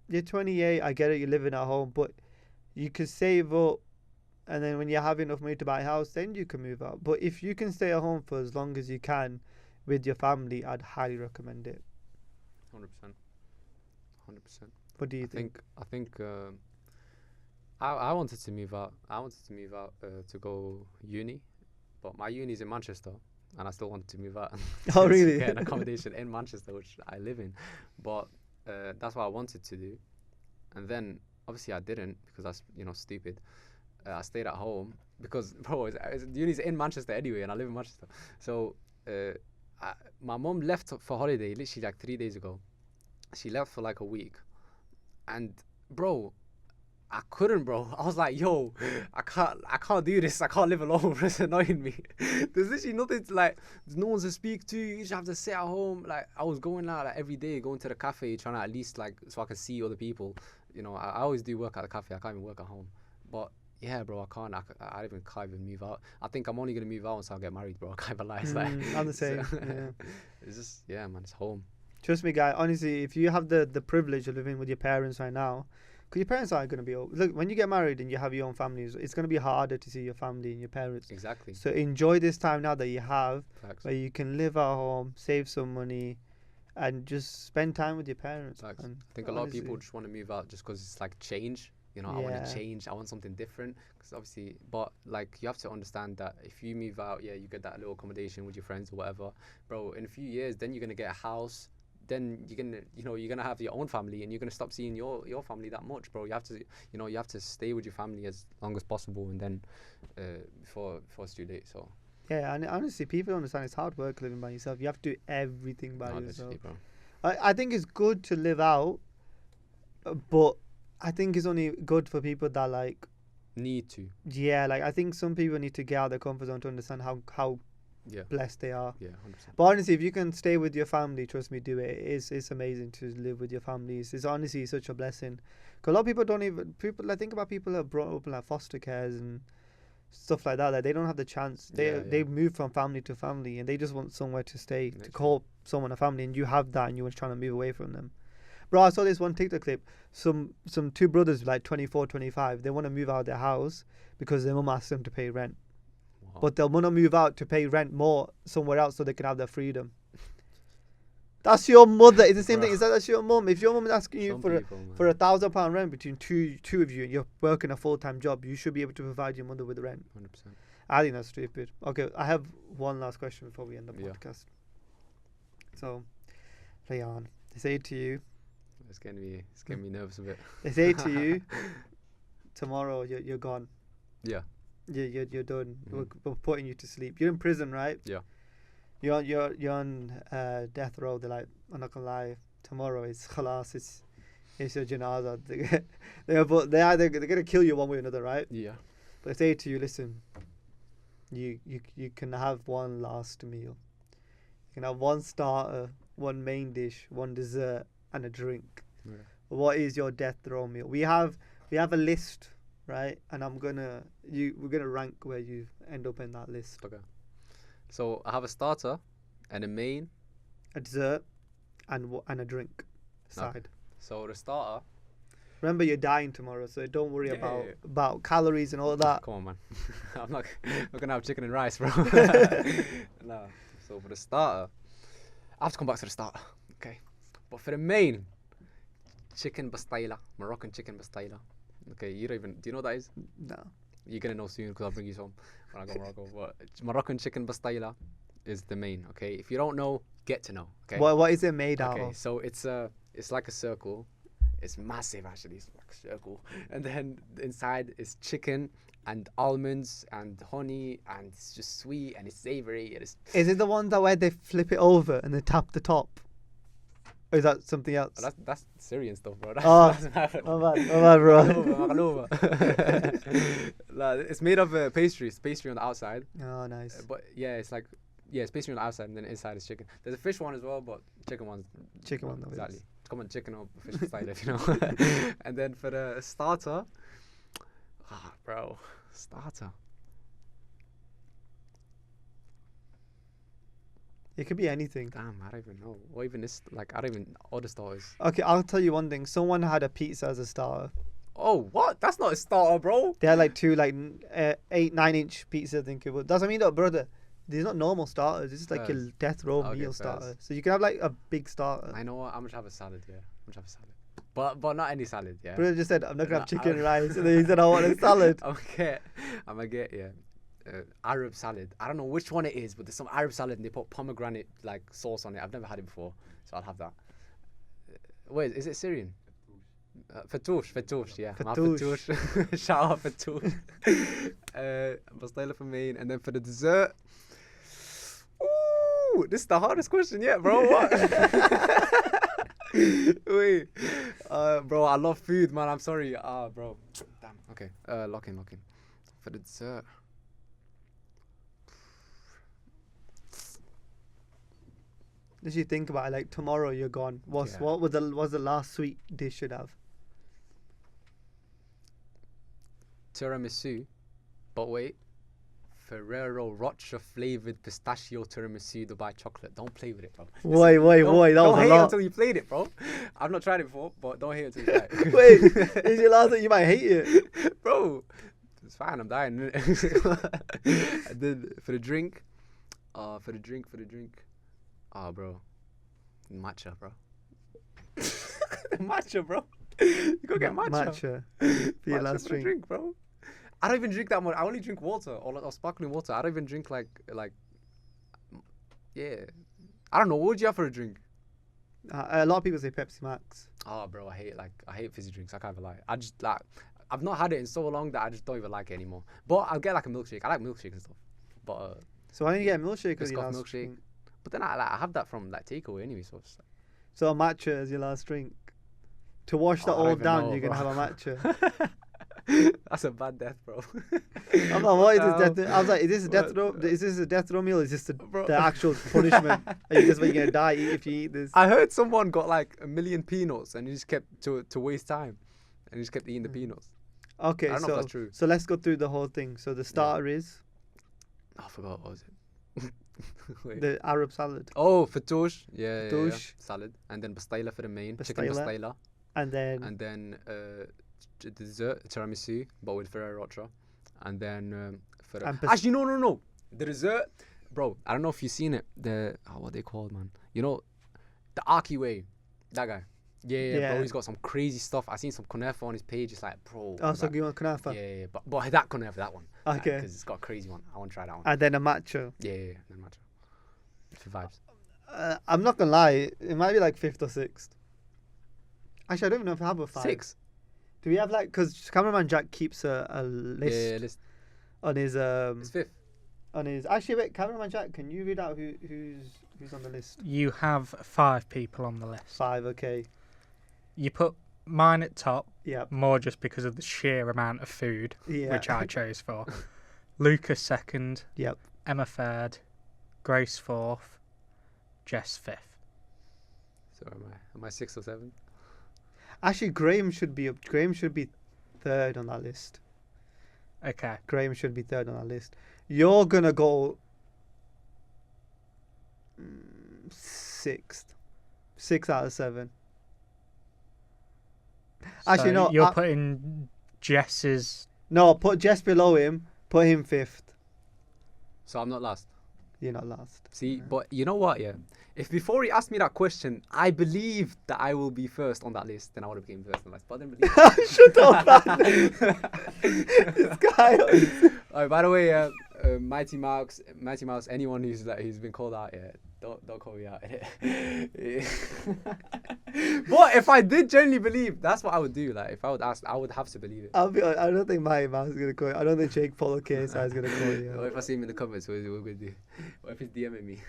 you're 28. I get it. You're living at home, but you can save up, and then when you have enough money to buy a house, then you can move out. But if you can stay at home for as long as you can with your family, I'd highly recommend it. 100%. What do you think? I think I wanted to move out. I wanted to move out to go uni, but my uni's in Manchester, and I still wanted to move out. Oh, really? To get an accommodation in Manchester, which I live in. But that's what I wanted to do, and then obviously I didn't because that's stupid. I stayed at home because uni's in Manchester anyway, and I live in Manchester. So my mum left for holiday literally like 3 days ago. She left for like a week, and bro, I couldn't, bro. I was like, yo, I can't do this. I can't live alone. It's annoying me. There's literally nothing to, like, there's no one to speak to. You just have to sit at home. Like, I was going out like every day, going to the cafe, trying to at least like so I can see other people. I always do work at the cafe. I can't even work at home. But yeah, bro, I can't. I can't even move out. I think I'm only gonna move out once I get married, bro. I can't even lie. I'm the same. So, yeah. It's just man, it's home. Trust me, guy. Honestly, if you have the privilege of living with your parents right now, because your parents aren't going to be look, when you get married and you have your own families, it's going to be harder to see your family and your parents. Exactly. So enjoy this time now that you have. Facts. Where you can live at home, save some money, and just spend time with your parents. Facts. And I think a lot of people just want to move out just because it's like change. I want to change. I want something different. Because obviously, but like you have to understand that if you move out, you get that little accommodation with your friends or whatever, bro. In a few years, then you're gonna get a house. Then you're gonna have your own family, and you're gonna stop seeing your family that much, bro. You have to you have to stay with your family as long as possible, and then before it's too late. So yeah, and honestly, people don't understand it's hard work living by yourself. You have to do everything by yourself. Bro. I think it's good to live out, but I think it's only good for people that like need to. Yeah, like I think some people need to get out of their comfort zone to understand how blessed they are. Yeah, 100%. But honestly, if you can stay with your family, trust me, do it. It's amazing to live with your families. It's honestly such a blessing. Because a lot of people don't even I think about people that are brought up in like foster cares and stuff like that. Like they don't have the chance. They move from family to family, and they just want somewhere to stay to call someone a family. And you have that, and you're trying to move away from them. Bro, I saw this one TikTok clip. Some two brothers like 24, 25. They want to move out of their house because their mum asked them to pay rent. But they'll want to move out to pay rent more somewhere else so they can have their freedom. That's your mother. It's the same thing. That's your mum. If your mum is asking you for £1,000 rent between two of you, and you're working a full-time job, you should be able to provide your mother with rent. 100%. I think that's stupid. Okay, I have one last question before we end the podcast. So, Rayaan, they say to you. It's getting me nervous a bit. They say to you, tomorrow you're gone. Yeah. You're done. Mm-hmm. We're putting you to sleep. You're in prison, right? Yeah. You're on death row. They're like, I'm not gonna lie. Tomorrow it's khalas. It's your janaza. They're gonna kill you one way or another, right? Yeah. But they say to you, listen. You can have one last meal. You can have one starter, one main dish, one dessert, and a drink. Yeah. What is your death row meal? We have a list. Right, and we're gonna rank where you end up in that list. Okay. So I have a starter, and a main, a dessert, and a drink side. Okay. So the starter, Remember, you're dying tomorrow, so don't worry Yeah. about calories and all that. Come on, man. I'm not gonna have chicken and rice, bro. Nah. So for the starter, I have to come back to the starter. Okay. But for the main, chicken bastila, Moroccan chicken bastila. Okay, do you know what that is? No. You're gonna know soon because I'll bring you some when I go to Morocco. But Moroccan chicken bastila is the main. Okay, if you don't know, get to know. Okay. What is it made out Okay, of? so it's like a circle. It's massive actually. It's like a circle, and then inside is chicken and almonds and honey, and it's just sweet and it's savory and it's. Is it the one that where they flip it over and they tap the top? Or is that something else? That's Syrian stuff, bro. That's my bad, bro. Nah, it's made of pastry. It's pastry on the outside. Oh, nice. But yeah, it's pastry on the outside and then inside is chicken. There's a fish one as well, but chicken one's Chicken one, though, exactly. is. Come on, chicken or fish style, if you know. And then for the starter, bro, starter. It could be anything. Damn, I don't even know. What even is like? I don't even order starters. Okay, I'll tell you one thing. Someone had a pizza as a starter. Oh, what? That's not a starter, bro. They had like two 8-9 inch pizzas, I think it was. That's what I mean, though, brother. These are not normal starters. This is like a death row okay, meal fairs. starter. So you can have like a big starter. I know what. I'm gonna have a salad. Yeah, I'm gonna have a salad. But not any salad. Yeah. Brother just said, I'm not gonna have No, chicken and rice. And then he said, I want a salad. I'm gonna get Arab salad. I don't know which one it is, but there's some Arab salad and they put pomegranate like sauce on it. I've never had it before, so I'll have that. Wait, is it Syrian? Fatouche, yeah. Fatouche. Shout out Fatouche. Bastila for main, and then for the dessert. Ooh, this is the hardest question yet, bro. What? Wait, bro, I love food, man. I'm sorry. Bro. Damn. Okay. Lock in. For the dessert. Did you think about it? Like tomorrow you're gone. What was the last sweet dish you'd have? Tiramisu, but wait, Ferrero Rocher flavored pistachio tiramisu Dubai chocolate. Don't play with it, bro. Wait, that was a lot. Don't hate it until you played it, bro. I've not tried it before, but don't hate it until you try it. Wait, is your last thing? You might hate it, bro. It's fine. I'm dying. And then for the drink, bro, matcha, bro. Matcha, bro. You go get matcha. For your last drink, bro. I don't even drink that much. I only drink water or sparkling water. I don't even drink like yeah. I don't know. What would you have for a drink? A lot of people say Pepsi Max. Oh, bro, I hate fizzy drinks. I can't even lie. I just I've not had it in so long that I just don't even like it anymore. But I'll get like a milkshake. I like milkshake and stuff. But so why don't you get a milkshake? Biscoff milkshake. Drink? But then I have that from like takeaway anyway. So a matcha as your last drink. To wash that all down, you're gonna have a matcha. That's a bad death, bro. I'm like, what is this death? I was like, is this a death row? Is this a death row meal? Or is this the actual punishment? Are you just gonna die if you eat this? I heard someone got like 1 million peanuts and he just kept to waste time, and he just kept eating the peanuts. Okay, I don't know if that's true. So let's go through the whole thing. So the starter is. I forgot what was it. The Arab salad. Oh, fatouche. Yeah, salad, and then bastila for the main. Chicken bastila. And then dessert tiramisu, but with Ferrero Rocher, and then actually no, the dessert, bro. I don't know if you've seen it. What they called, man? You know, the Aki Way, that guy. Yeah, bro. He's got some crazy stuff. I seen some kunafa on his page. It's like, bro. Oh, so you want kunafa? Yeah, but that kunafa, that one. Okay. Because it's got a crazy one. I want to try that one. And then a matcha. Yeah, then matcha. For vibes. I'm not gonna lie. It might be like 5th or 6th. Actually, I don't even know if I have a 5. 6. Do we have because cameraman Jack keeps a list. Yeah, list. On his It's 5th. On his wait, cameraman Jack, can you read out who's on the list? You have 5 people on the list. 5, okay. You put mine at top. Yeah. More just because of the sheer amount of food, which I chose for. Lucas 2nd. Yep. Emma 3rd. Grace 4th. Jess 5th. So am I 6th or 7th? Actually, Graham should be 3rd on that list. Okay. Graham should be 3rd on that list. You're gonna go 6th. 6 out of 7. Actually, no. You're putting Jess's. No, put Jess below him. Put him 5th. So I'm not last. You're not last. See, but you know what? Yeah, if before he asked me that question, I believed that I will be first on that list, then I would have become first on the list. But I didn't believe. Shut up, man. This guy. Alright, by the way, Mighty Mouse, anyone who's been called out, yeah, don't call me out. But if I did genuinely believe, that's what I would do. Like, if I would ask, I would have to believe it. I don't think Mighty Mouse is gonna call you. I don't think Jake Paul KSI is gonna call you. What if I see him in the comments? What we gonna do? What if he's DMing me?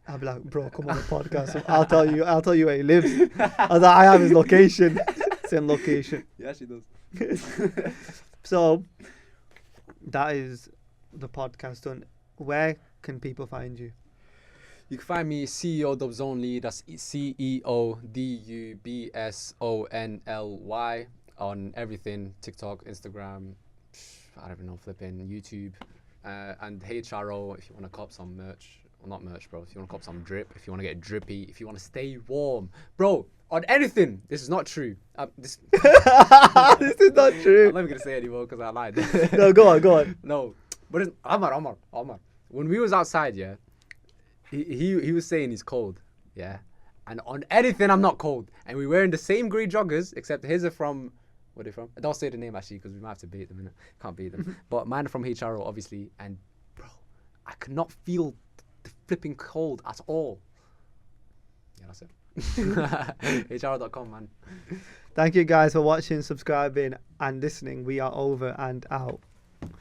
I'll be like, bro, come on the podcast. I'll tell you where he lives. I have his location. Same location. He actually does. So that is the podcast done. Where can people find you? You can find me CEO Dubs Only. That's CEODUBSONLY on everything: TikTok, Instagram, I don't even know, flipping YouTube, and HAYCHARROW if you want to cop some merch. Well, not merch, bro. If you want to cop some drip, if you want to get drippy, if you want to stay warm, bro. On anything, this is not true. This This is not true. I'm not even gonna say anymore because I lied. No, go on. No, but it's Omar. When we was outside, yeah, he was saying he's cold, yeah, and on anything I'm not cold, and we're wearing the same grey joggers except his are from. Where are they from? I don't say the name actually because we might have to beat them. Innit? Can't beat them. But mine are from HAYCHARROW, obviously, and bro, I could not feel the flipping cold at all. Yeah, that's it. HAYCHARROW.com, man. Thank you guys for watching, subscribing, and listening. We are over and out.